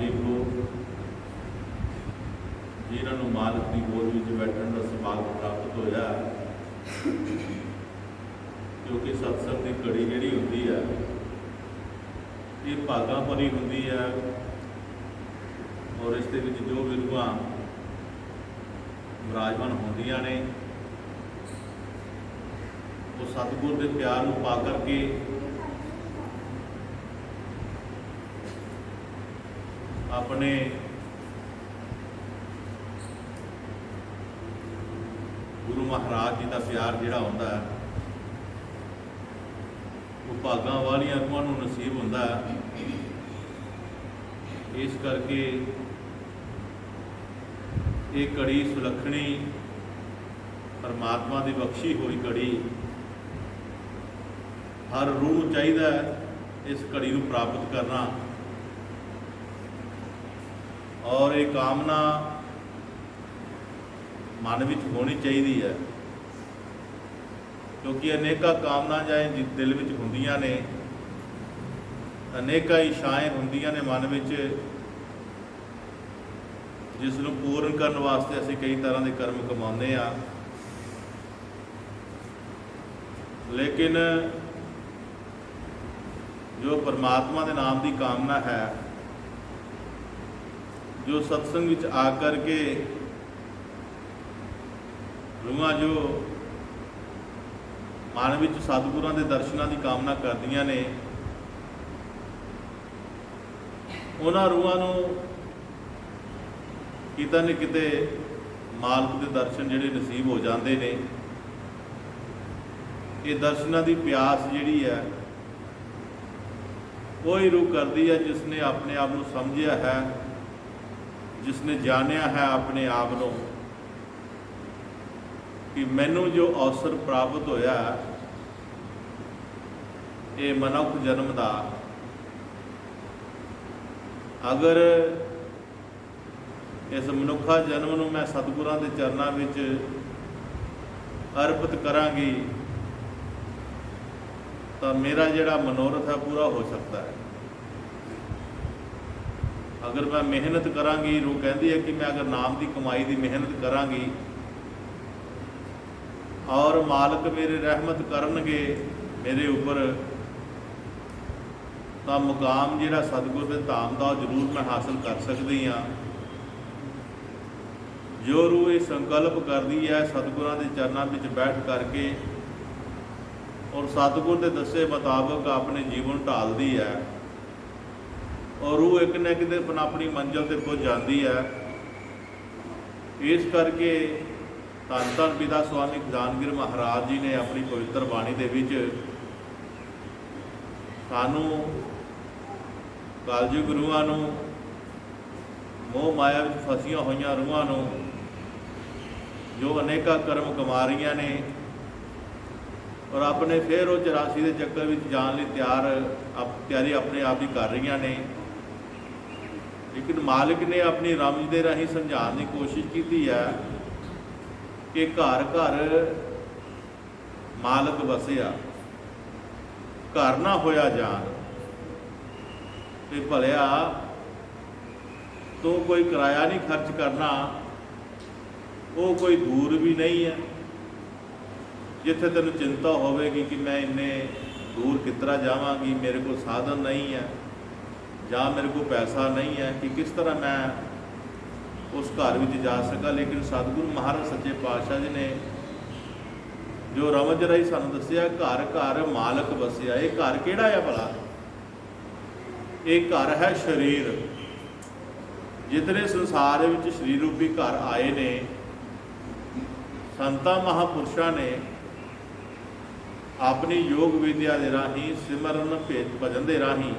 जी को जिन्होंने मालक की गोद में बैठने का सौभाग्य प्राप्त होया, क्योंकि सत्संग की कड़ी जी होंगी है ये भागा भरी होंगी है। और इस जो भी रूहां विराजमान होंदियां ने वो सतगुर के प्यार को पा करके अपने गुरु महाराज जी का प्यार जिहड़ा होंदा है वो भागां वालियां रूहां नूं नसीब होंदा है। इस करके ये घड़ी सुलखणी परमात्मा की बख्शी हुई घड़ी हर रूह नूं चाहीदा इस घड़ी नूं प्राप्त करना। और ये कामना मन में होनी चाहिए है, क्योंकि अनेका कामना जाए दिल में होंदियां ने, अनेका इच्छाएं होंदियां ने मन में, जिसनों पूर्ण करने वास्ते असीं कई तरह के कर्म कमाने आ। लेकिन जो परमात्मा के नाम की कामना है, जो सत्संग विच आकर के रूहां जो मन विच सतगुरां दे दर्शनां की कामना करदियां ने, उन्हां रूहां नूं किते न किते मालक के दर्शन जिहड़े नसीब हो जाते हैं। ये दर्शनां की प्यास जिहड़ी है वही रूह करती है जिसने अपने आप को समझिया है, जिसने जानिया है अपने आप को कि मैनू जो अवसर प्राप्त होया ये मनुख जन्म का, अगर इस मनुखा जन्म नूं मैं सतगुरां दे चरनां विच अर्पित करांगी तो मेरा जिहड़ा मनोरथ है पूरा हो सकता है। अगर मैं मेहनत करांगी, रूह कहती है कि मैं अगर नाम की कमाई की मेहनत करांगी और मालक मेरे रहमत करनगे मेरे उपर, तो मुकाम जिहड़ा सतगुर के धाम का जरूर मैं हासिल कर सकती हाँ। जो रूह ये संकल्प करती है सतगुरां के चरनां विच बैठ करके और सतगुर के दसे मुताबक अपने जीवन ढालती है, और रूह एक न किते अपनी मंजिल ते पहुँच जाती है। इस करके धन धन पिता स्वामी खजानगिर महाराज जी ने अपनी पवित्र बाणी दे विच सानू कलयुग रूहां नूं, मोह माया विच फसियां होइयां रूहां नूं जो अनेका कर्म कमा रही ने और अपने फिर वो 84 के चक्कर में जाने तैयारी अपने आप ही कर रही ने। लेकिन मालिक ने अपनी रमज के राही समझाने की कोशिश की है कि घर घर मालक वसिया, घर ना होया जान, ते भलिया तो कोई किराया नहीं खर्च करना, वो कोई दूर भी नहीं है जिथे तेन चिंता होगी कि मैं इन्ने दूर कितना जावांगी, मेरे को साधन नहीं है या मेरे को पैसा नहीं है कि किस तरह मैं उस घर में जा सका। लेकिन सतगुरु महाराज सच्चे पातशाह जी ने जो रमज रही सानू दसिया, घर घर मालक वसिया। ये घर किहड़ा है भला? ये घर है शरीर। जितने संसार में शरीर रूपी घर आए ने, संतां महापुरुषों ने अपनी योग विद्या के राही, सिमरन भेद भजन के राही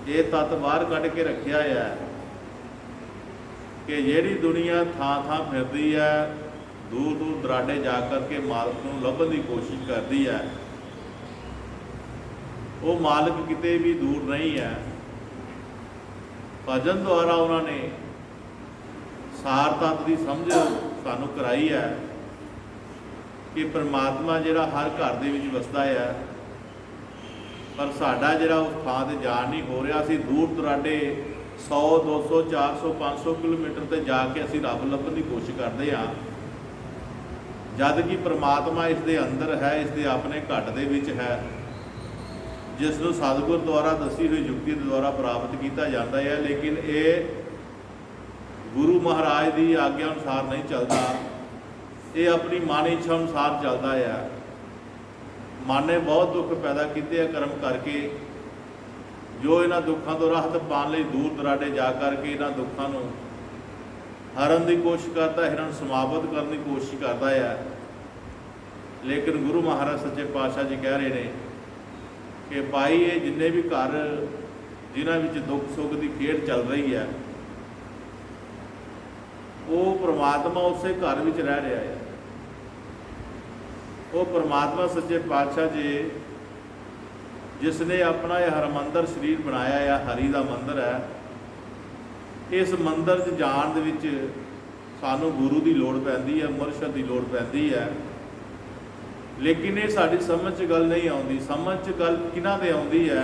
ये तत्त बाहर कढ़ के रखा है कि जिहड़ी दुनिया थां थां फिरदी है, दूर दूर दराडे जा कर के मालक को लभण की कोशिश करती है, वो मालक किते भी दूर नहीं है। भजन द्वारा उन्होंने सार तत्त की समझ सानू कराई है कि परमात्मा जिहड़ा हर घर दे विच वसदा है पर साडा जिहड़ा उस थां ते जाण नहीं हो रहा। असीं दूर दराडे 100 200 400 500 किलोमीटर ते जाके असीं रब लभण की कोशिश करते हाँ, जद कि परमात्मा इस दे अंदर है, इस दे अपने घट दे विच है, जिसनूं सतगुर द्वारा दसी हुई युक्ति के द्वारा प्राप्त किया जाता है। लेकिन ये गुरु महाराज की आग्या अनुसार नहीं चलता, ये अपनी मन इच्छा अनुसार चलता है। मन ने बहुत दुख पैदा किए कर्म करके, जो इन्हां दुखों तो राहत पाने लई दूर दराडे जा करके इन्हां दुखों नूं हरन की कोशिश करता है, इन्हां समाप्त करने की कोशिश करता है। लेकिन गुरु महाराज सच्चे पातशाह जी कह रहे हैं कि भाई ये जिन्ने भी घर जिन्हां विच दुख सुख की खेड चल रही है, वो परमात्मा उस घर विच रह रहा है। वो परमात्मा सच्चे पातशाह जी जिसने अपना यह हरमंदर शरीर बनाया है, हरि का मंदिर है, इस मंदिर च जाण दे विच सानू गुरु की लौड़ पैंदी है, मुरशद की लौड़ पैंदी है। लेकिन ये साडी समझ च गल नहीं आउंदी। समझ च गल किन्हां दे आउंदी है,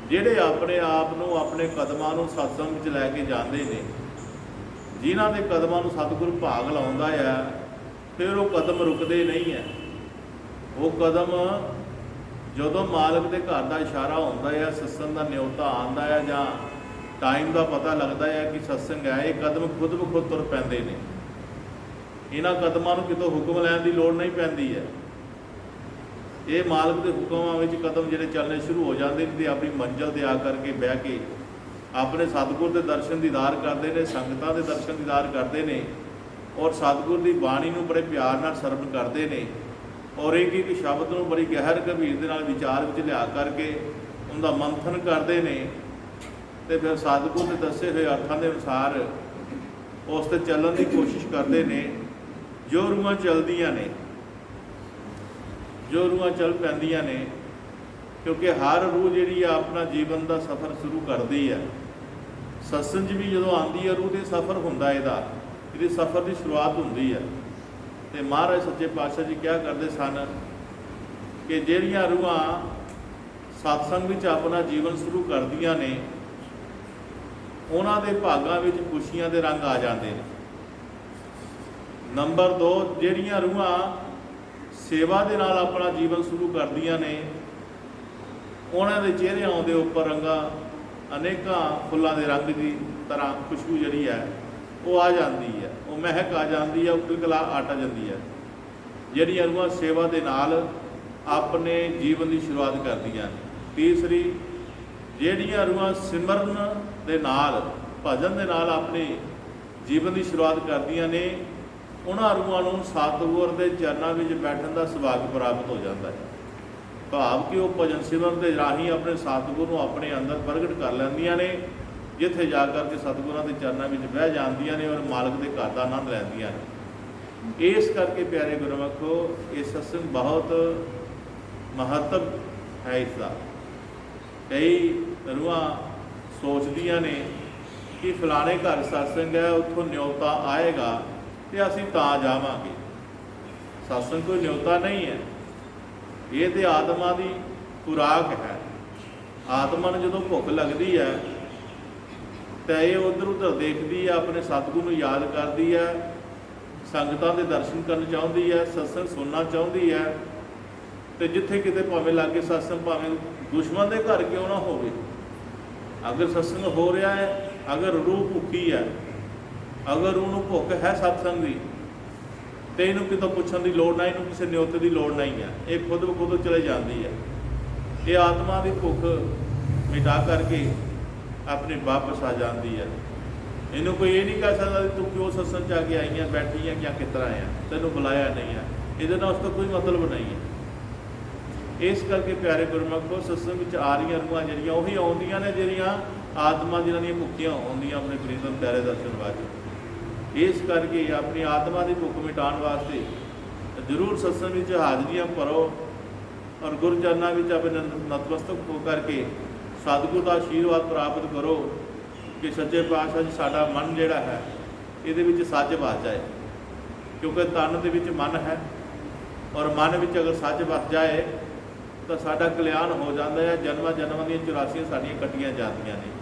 जिहड़े अपने आप नूं अपने कदमां नूं सत्संग च लैके जांदे ने, जिन्हां दे कदमां नूं सतगुरु भाग लाउंदा है, फिर वो कदम रुकते नहीं है। वो कदम जदों मालिक के घर का इशारा होंदा है, सत्संग का न्योता आंदा है, जां टाइम का पता लगता है कि सत्संग है, ये कदम खुद ब खुद तुर पैंदे ने। इन्हां कदमां नूं कितों हुक्म लैण की लोड़ नहीं पैंदी है। ये मालिक के हुक्मां विच कदम जिहड़े चलने शुरू हो जाते हैं, तो अपनी मंजिल ते आ करके बह के अपने सतगुर के दर्शन दीदार करते हैं, संगतां के दर्शन दीदार करते हैं, और सतगुर की बाणी नूं बड़े प्यार नाल सरवण करते हैं, और एक एक शब्द नूं बड़ी गहर गंभीर दे नाल विचार विच लिया करके उनका मंथन करते हैं, तो फिर सतगुर के दसे हुए अर्थां के अनुसार उस ते चलण की कोशिश करते हैं। जो रूहां चलदियां ने, जो रूहां चल पैंदियां ने, क्योंकि हर रूह जिहड़ी अपना जीवन का सफ़र शुरू करती है। सत्संग भी जो आती है रूह तो सफ़र होंदा, ये सफ़र की शुरुआत होंदी है। तो महाराज सच्चे पातशाह जी क्या करते सन कि जिहड़ियां रूहां सत्संग विच अपना जीवन शुरू करदियां ने, उन्हां दे भागां विच खुशियां दे रंग आ जाते हैं। नंबर 2, जिहड़ियां रूहां सेवा दे नाल अपना जीवन शुरू करदियां ने, उन्हां दे चेहरिਆਂ दे उपर रंगां अनेकां फुल्लां दे रंग की तरह खुशबू जिहड़ी है वो आ जाती है, वो महक आ जाती है, वो किलकिला आ जाती है। जिहड़ियां रूहां सेवा दे नाल अपने जीवन की शुरुआत करदियां ने। तीसरी, जिहड़ियां रूहां सिमरन दे नाल भजन दे नाल अपने जीवन की शुरुआत करदियां ने, उन्हां रूहां नूं सतगुर दे चरनां विच बैठण दा सुभाग प्राप्त हो जाता है। भाव कि वो भजन सिमरन के राही अपने सतगुर नूं अपने अंदर प्रगट कर लैंदियां ने, जिथे जा करके सतगुरां के चरनां विच बह जांदियां ने और मालिक के घर का आनंद लैंदियां ने। इस करके प्यारे गुरमुखो, ये सत्संग बहुत महत्व है इसका। कई रूहां सोचदियां ने कि फलाने घर सत्संग है, उत्थों न्योता आएगा तो असीं तां जावांगे। सत्संग कोई न्योता नहीं है, ये तो आत्मा की खुराक है। आत्मा ने जो भुख लगती है तो ये उधर उधर देखती है, अपने सतगुरु याद करती है, संगतां दे दर्शन करना चाहती है, सत्संग सुनना चाहती है। तो जिथे किते भावें लागे सत्संग, भावें दुश्मन के घर क्यों ना होवे, अगर सत्संग हो रहा है, अगर रूह भुखी है, अगर उन्होंने भुख है सत्संग की, तो इनू कितों पुछण की लोड़ ना, इनू किसी न्योते की लोड़ नहीं है, ये खुद ब खुद चले जाती है। ये आत्मा की भुख मिटा करके अपने वापस आ जाती है। इनू कोई ये नहीं कह सकता तू क्यों सत्संग आके आई है, बैठी है, क्या किस तरह है, तेनों बुलाया नहीं है, ये उसका कोई मतलब नहीं है। इस करके प्यारे गुरमुखो, सत्संग में आ रही रूहां जिहड़ियां उही आउंदियां ने, जिहड़ियां आत्मा जिन्हां दी भुखियां आउंदियां अपने प्रीतम प्यारे दर्शन वास्ते। इस करके अपनी आत्मा की भुख मिटाने वास्ते जरूर सत्संग में हाजरियां भरो और गुरचरणों में अपने नतमस्तक हो करके सतगुर का आशीर्वाद प्राप्त करो कि सच्चे पातशाह जी साडा मन जिहड़ा है ये सच वस जाए, क्योंकि तन दे विच मन है और मन में अगर सच वस जाए ਤਾਂ ਸਾਡਾ ਕਲਿਆਣ ਹੋ ਜਾਂਦਾ ਹੈ। ਜਨਮਾਂ ਜਨਮਾਂ ਦੀਆਂ 84 ਸਾਡੀਆਂ ਕੱਟੀਆਂ ਜਾਂਦੀਆਂ ਨੇ।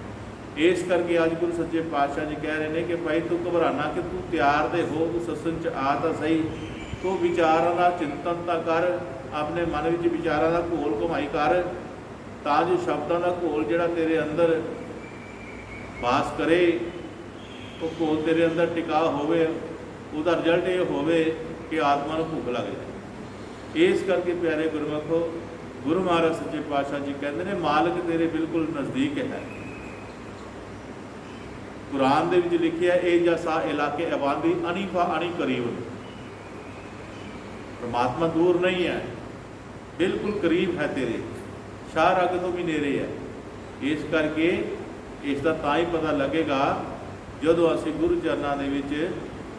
ਇਸ ਕਰਕੇ ਅੱਜ ਗੁਰੂ ਸੱਚੇ ਪਾਤਸ਼ਾਹ ਜੀ ਕਹਿ ਰਹੇ ਨੇ ਕਿ ਭਾਈ ਤੂੰ ਘਬਰਾਣਾ ਕਿ ਤੂੰ ਤਿਆਰ ਦੇ ਹੋ, ਤੂੰ ਸਤਸੰਗ 'ਚ ਆ ਤਾਂ ਸਹੀ, ਤੂੰ ਵਿਚਾਰਾਂ ਦਾ ਚਿੰਤਨ ਤਾਂ ਕਰ, ਆਪਣੇ ਮਨ ਵਿੱਚ ਵਿਚਾਰਾਂ ਦਾ ਘੋਲ ਘੁਮਾਈ ਕਰ, ਤਾਂ ਜੋ ਸ਼ਬਦਾਂ ਦਾ ਘੋਲ ਜਿਹੜਾ ਤੇਰੇ ਅੰਦਰ ਵਾਸ ਕਰੇ, ਉਹ ਘੋਲ ਤੇਰੇ ਅੰਦਰ ਟਿਕਾ ਹੋਵੇ। ਉਹਦਾ ਰਿਜ਼ਲਟ ਇਹ ਹੋਵੇ ਕਿ ਆਤਮਾ ਨੂੰ ਭੁੱਖ ਲੱਗ ਜਾਏ। ਇਸ ਕਰਕੇ ਪਿਆਰੇ ਗੁਰਮੁਖੋ, ਗੁਰੂ ਮਹਾਰਾਜ ਸੱਚੇ ਪਾਤਸ਼ਾਹ ਜੀ ਕਹਿੰਦੇ ਨੇ ਮਾਲਕ ਤੇਰੇ ਬਿਲਕੁਲ ਨਜ਼ਦੀਕ ਹੈ। ਕੁਰਾਨ ਦੇ ਵਿੱਚ ਲਿਖਿਆ ਇਹ ਜਸਾ ਇਲਾਕੇ ਆਬਾਦੀ ਅਨੀਫਾ ਅਣੀ ਕਰੀਬ। ਪਰਮਾਤਮਾ ਦੂਰ ਨਹੀਂ ਹੈ, ਬਿਲਕੁਲ ਕਰੀਬ ਹੈ ਤੇਰੇ, ਸ਼ਾਹ ਰਗ ਤੋਂ ਵੀ ਨੇੜੇ ਹੈ। ਇਸ ਕਰਕੇ ਇਸ ਦਾ ਤਾਂ ਹੀ ਪਤਾ ਲੱਗੇਗਾ ਜਦੋਂ ਅਸੀਂ ਗੁਰੂ ਚਰਨਾਂ ਦੇ ਵਿੱਚ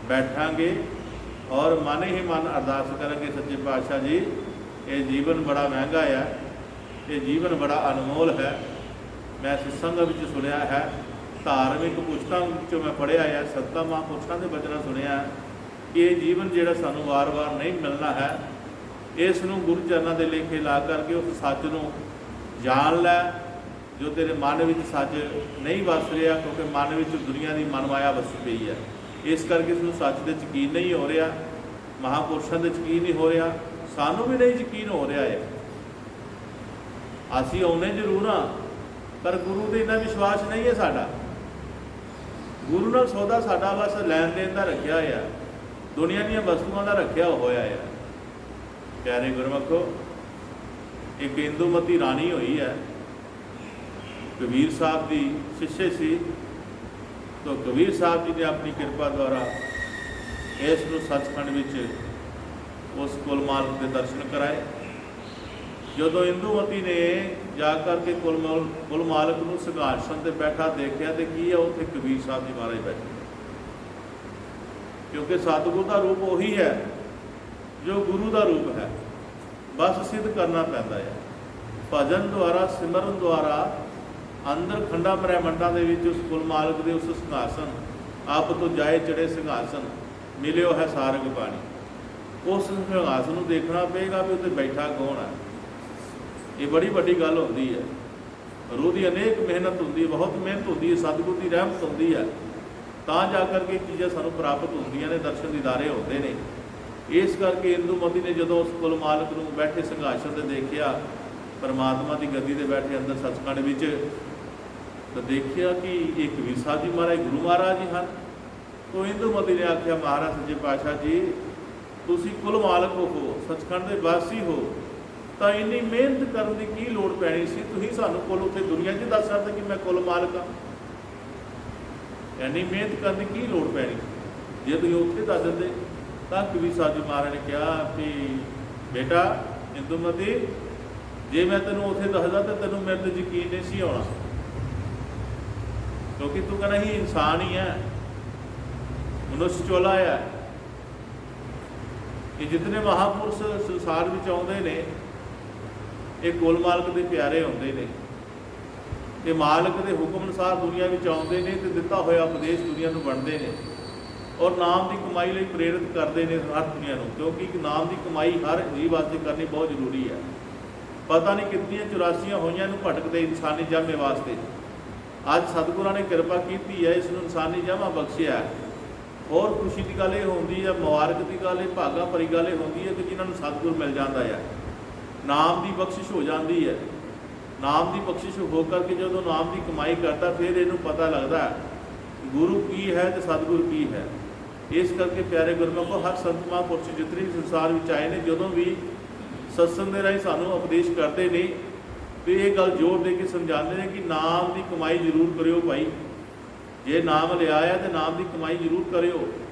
ਬੈਠਾਂਗੇ ਔਰ ਮਨ ਹੀ ਮਨ ਅਰਦਾਸ ਕਰਾਂਗੇ, ਸੱਚੇ ਪਾਤਸ਼ਾਹ ਜੀ ਇਹ ਜੀਵਨ ਬੜਾ ਮਹਿੰਗਾ ਹੈ, ਇਹ ਜੀਵਨ ਬੜਾ ਅਨਮੋਲ ਹੈ। ਮੈਂ ਸਤਸੰਗ ਵਿੱਚ ਸੁਣਿਆ ਹੈ, ਧਾਰਮਿਕ ਪੁਸਤਕਾਂ ਵਿੱਚੋਂ ਮੈਂ ਪੜ੍ਹਿਆ ਹੈ, ਸੰਤਾਂ ਮਹਾਂਪੁਰਸ਼ਾਂ ਦੇ ਬਚਨਾਂ ਸੁਣਿਆ ਕਿ ਇਹ ਜੀਵਨ ਜਿਹੜਾ ਸਾਨੂੰ ਵਾਰ-ਵਾਰ ਨਹੀਂ ਮਿਲਣਾ ਹੈ, ਇਸ ਨੂੰ ਗੁਰੂ ਚਰਨਾਂ ਦੇ ਲੇਖੇ ਲਾ ਕਰਕੇ ਉਸ ਸੱਚ ਨੂੰ ਜਾਣ ਲੈ ਜੋ ਤੇਰੇ ਮਨ ਵਿੱਚ ਸੱਚ ਨਹੀਂ ਵਸ ਰਿਹਾ, ਕਿਉਂਕਿ ਮਨ ਵਿੱਚ ਦੁਨੀਆ ਦੀ ਮਨਮਾਇਆ ਵਸੀ ਪਈ ਹੈ। ਇਸ ਕਰਕੇ ਇਸ ਨੂੰ ਸੱਚ ਦੇ ਯਕੀਨ ਨਹੀਂ ਹੋ ਰਿਹਾ, ਮਹਾਂਪੁਰਸ਼ਾਂ ਦੇ ਯਕੀਨ ਨਹੀਂ ਹੋ ਰਿਹਾ, ਸਾਨੂੰ ਵੀ ਨਹੀਂ ਯਕੀਨ ਹੋ ਰਿਹਾ ਹੈ। ਅਸੀਂ ਆਉਨੇ ਜ਼ਰੂਰ ਹਾਂ, ਪਰ ਗੁਰੂ ਦੇ ਇੰਨਾ ਵਿਸ਼ਵਾਸ ਨਹੀਂ ਹੈ ਸਾਡਾ। ਗੁਰੂ ਨਾਲ ਸੌਦਾ ਸਾਡਾ ਬਸ ਲੈਣ ਦੇਣ ਦਾ ਰੱਖਿਆ ਹੋਇਆ, ਦੁਨੀਆ ਦੀਆਂ ਵਸਤੂਆਂ ਦਾ ਰੱਖਿਆ ਹੋਇਆ ਹੈ। ਪਿਆਰੇ ਗੁਰਮੁਖੋ, ਇੱਕ ਇੰਦੂਮਤੀ ਰਾਣੀ ਹੋਈ ਹੈ, ਕਬੀਰ ਸਾਹਿਬ ਦੀ ਸਿੱਸ਼ੇ ਸੀ। ਤਾਂ ਕਬੀਰ ਸਾਹਿਬ ਜੀ ਨੇ ਆਪਣੀ ਕਿਰਪਾ ਦੁਆਰਾ ਇਸ ਨੂੰ ਸੱਚਖੰਡ ਵਿੱਚ ਉਸ ਕੁਲ ਮਾਲਕ ਦੇ ਦਰਸ਼ਨ ਕਰਾਏ। ਜਦੋਂ ਇੰਦੂਮਤੀ ਨੇ ਜਾ ਕਰਕੇ ਕੁਲ ਮਾਲਕ ਨੂੰ ਸਿੰਘਾਸਨ 'ਤੇ ਬੈਠਾ ਦੇਖਿਆ ਤੇ ਕੀ ਹੈ, ਉੱਥੇ ਕਬੀਰ ਸਾਹਿਬ ਜੀ ਮਹਾਰਾਜ ਬੈਠੇ। ਕਿਉਂਕਿ ਸਤਿਗੁਰ ਦਾ ਰੂਪ ਉਹੀ ਹੈ ਜੋ ਗੁਰੂ ਦਾ ਰੂਪ ਹੈ, ਬਸ ਸਿੱਧ ਕਰਨਾ ਪੈਂਦਾ ਹੈ। ਭਜਨ ਦੁਆਰਾ, ਸਿਮਰਨ ਦੁਆਰਾ ਅੰਦਰ ਖੰਡਾ ਬ੍ਰਹਿਮੰਡਾਂ ਦੇ ਵਿੱਚ ਉਸ ਕੁਲ ਮਾਲਕ ਦੇ ਉਸ ਸਿੰਘਾਸਨ, ਆਪ ਤੋਂ ਜਾਏ ਚੜੇ ਸਿੰਘਾਸਨ ਮਿਲਿਓ ਹੈ ਸਾਰਗ ਬਾਣੀ। ਉਸ ਸਿੰਘਾਸਨ ਨੂੰ ਦੇਖਣਾ ਪਏਗਾ ਵੀ ਉੱਤੇ ਬੈਠਾ ਕੌਣ ਹੈ। ਇਹ ਬੜੀ ਵੱਡੀ ਗੱਲ ਹੁੰਦੀ ਹੈ। ਰੂਹ ਦੀ ਅਨੇਕ ਮਿਹਨਤ ਹੁੰਦੀ ਹੈ, ਬਹੁਤ ਮਿਹਨਤ ਹੁੰਦੀ ਹੈ, ਸਤਿਗੁਰ ਦੀ ਰਹਿਮਤ ਹੁੰਦੀ ਹੈ, ਤਾਂ ਜਾ ਕਰਕੇ ਚੀਜ਼ਾਂ ਸਾਨੂੰ ਪ੍ਰਾਪਤ ਹੁੰਦੀਆਂ ਨੇ, ਦਰਸ਼ਨ ਦੀਦਾਰੇ ਹੁੰਦੇ ਨੇ। ਇਸ ਕਰਕੇ ਇੰਦੂਮਤੀ ਨੇ ਜਦੋਂ ਉਸ ਕੁਲ ਮਾਲਕ ਨੂੰ ਬੈਠੇ ਸਿੰਘਾਸਨ 'ਤੇ ਦੇਖਿਆ, ਪਰਮਾਤਮਾ ਦੀ ਗੱਦੀ 'ਤੇ ਬੈਠੇ ਅੰਦਰ ਸੱਚਖੰਡ ਵਿੱਚ, ਤਾਂ ਦੇਖਿਆ ਕਿ ਇਹ ਕਬੀਰ ਸਾਹਿਬ ਜੀ ਮਹਾਰਾਜ ਗੁਰੂ ਮਹਾਰਾਜ ਜੀ ਹਨ। ਤਾਂ ਇੰਦੂਮਤੀ ਨੇ ਆਖਿਆ, ਮਹਾਰਾਜ ਸੱਚੇ ਪਾਤਸ਼ਾਹ ਜੀ ਤੁਸੀਂ ਕੁਲ ਮਾਲਕ ਹੋ, ਸੱਚਖੰਡ ਦੇ ਵਾਸੀ ਹੋ, ਤਾਂ ਇੰਨੀ ਮਿਹਨਤ ਕਰਨ ਦੀ ਕੀ ਲੋੜ ਪੈਣੀ ਸੀ? ਤੁਸੀਂ ਸਾਨੂੰ ਕੋਲ ਉੱਥੇ ਦੁਨੀਆ 'ਚ ਦੱਸ ਸਕਦੇ ਕਿ ਮੈਂ ਕੁਲ ਮਾਲਕ ਹਾਂ। ਇੰਨੀ ਮਿਹਨਤ ਕਰਨ ਦੀ ਕੀ ਲੋੜ ਪੈਣੀ? ਜੇ ਤੁਸੀਂ ਉੱਥੇ ਦੱਸ ਦਿੰਦੇ। ਤਾਂ ਕਬੀਰ ਸਾਹਿਬ ਜੀ ਮਹਾਰਾਜ ਨੇ ਕਿਹਾ ਵੀ ਬੇਟਾ ਇੰਦੂਮਤੀ, ਜੇ ਮੈਂ ਤੈਨੂੰ ਉੱਥੇ ਦੱਸਦਾ ਤਾਂ ਤੈਨੂੰ ਮੇਰੇ 'ਤੇ ਯਕੀਨ ਨਹੀਂ ਸੀ ਆਉਣਾ, ਕਿਉਂਕਿ ਤੂੰ ਕਹਿੰਦਾ ਹੀ ਇਨਸਾਨ ਹੀ ਹੈ, ਮਨੁੱਖ ਚੋਲਾ ਹੈ। ਇਹ ਜਿਤਨੇ ਮਹਾਂਪੁਰਸ਼ ਸੰਸਾਰ ਵਿੱਚ ਆਉਂਦੇ ਨੇ, ਇਹ ਕੁਲ ਮਾਲਕ ਦੇ ਪਿਆਰੇ ਹੁੰਦੇ ਨੇ, ਤੇ ਮਾਲਕ ਦੇ ਹੁਕਮ ਅਨੁਸਾਰ ਦੁਨੀਆ ਵਿੱਚ ਆਉਂਦੇ ਨੇ ਤੇ ਦਿੱਤਾ ਹੋਇਆ ਉਪਦੇਸ਼ ਦੁਨੀਆ ਨੂੰ ਵੰਡਦੇ ਨੇ, ਔਰ ਨਾਮ ਦੀ ਕਮਾਈ ਲਈ ਪ੍ਰੇਰਿਤ ਕਰਦੇ ਨੇ ਹਰ ਦੁਨੀਆ ਨੂੰ। ਕਿਉਂਕਿ ਨਾਮ ਦੀ ਕਮਾਈ ਹਰ ਜੀਵ ਵਾਸਤੇ ਕਰਨੀ ਬਹੁਤ ਜ਼ਰੂਰੀ ਹੈ। ਪਤਾ ਨਹੀਂ ਕਿੰਨੀਆਂ 84 ਹੋਈਆਂ ਨੂੰ ਭਟਕਦੇ ਇਨਸਾਨੀ ਜਾਮੇ ਵਾਸਤੇ। ਅੱਜ ਸਤਿਗੁਰਾਂ ਨੇ ਕਿਰਪਾ ਕੀਤੀ ਹੈ, ਇਸ ਨੂੰ ਇਨਸਾਨੀ ਜਾਮਾ ਬਖਸ਼ਿਆ। ਹੋਰ ਖੁਸ਼ੀ ਦੀ ਗੱਲ ਇਹ ਹੁੰਦੀ ਹੈ, ਮੁਬਾਰਕ ਦੀ ਗੱਲ ਇਹ, ਭਾਗਾ ਭਰੀ ਗੱਲ ਇਹ ਹੁੰਦੀ ਹੈ ਕਿ ਜਿਨ੍ਹਾਂ ਨੂੰ ਸਤਿਗੁਰ ਮਿਲ ਜਾਂਦਾ ਹੈ, ਨਾਮ ਦੀ ਬਖਸ਼ਿਸ਼ ਹੋ ਜਾਂਦੀ ਹੈ। ਨਾਮ ਦੀ ਬਖਸ਼ਿਸ਼ ਹੋ ਕਰਕੇ ਜਦੋਂ ਨਾਮ ਦੀ ਕਮਾਈ ਕਰਦਾ, ਫਿਰ ਇਹਨੂੰ ਪਤਾ ਲੱਗਦਾ ਗੁਰੂ ਕੀ ਹੈ ਤੇ ਸਤਿਗੁਰ ਕੀ ਹੈ। ਇਸ ਕਰਕੇ ਪਿਆਰੇ ਗੁਰਮੁਖੋ, ਹਰ ਸੰਤ ਮਹਾਂਪੁਰਸ਼ ਜਿਤਨੇ ਵੀ ਸੰਸਾਰ ਵਿੱਚ ਆਏ ਨੇ, ਜਦੋਂ ਵੀ ਸਤਸੰਗ ਦੇ ਰਾਹੀਂ ਸਾਨੂੰ ਉਪਦੇਸ਼ ਕਰਦੇ ਨੇ ਤੇ ਇਹ ਗੱਲ ਜ਼ੋਰ ਦੇ ਕੇ ਸਮਝਾਉਂਦੇ ਨੇ ਕਿ ਨਾਮ ਦੀ ਕਮਾਈ ਜ਼ਰੂਰ ਕਰਿਓ ਭਾਈ। ਜੇ ਨਾਮ ਲਿਆ ਹੈ ਤੇ ਨਾਮ ਦੀ ਕਮਾਈ ਜ਼ਰੂਰ ਕਰਿਓ,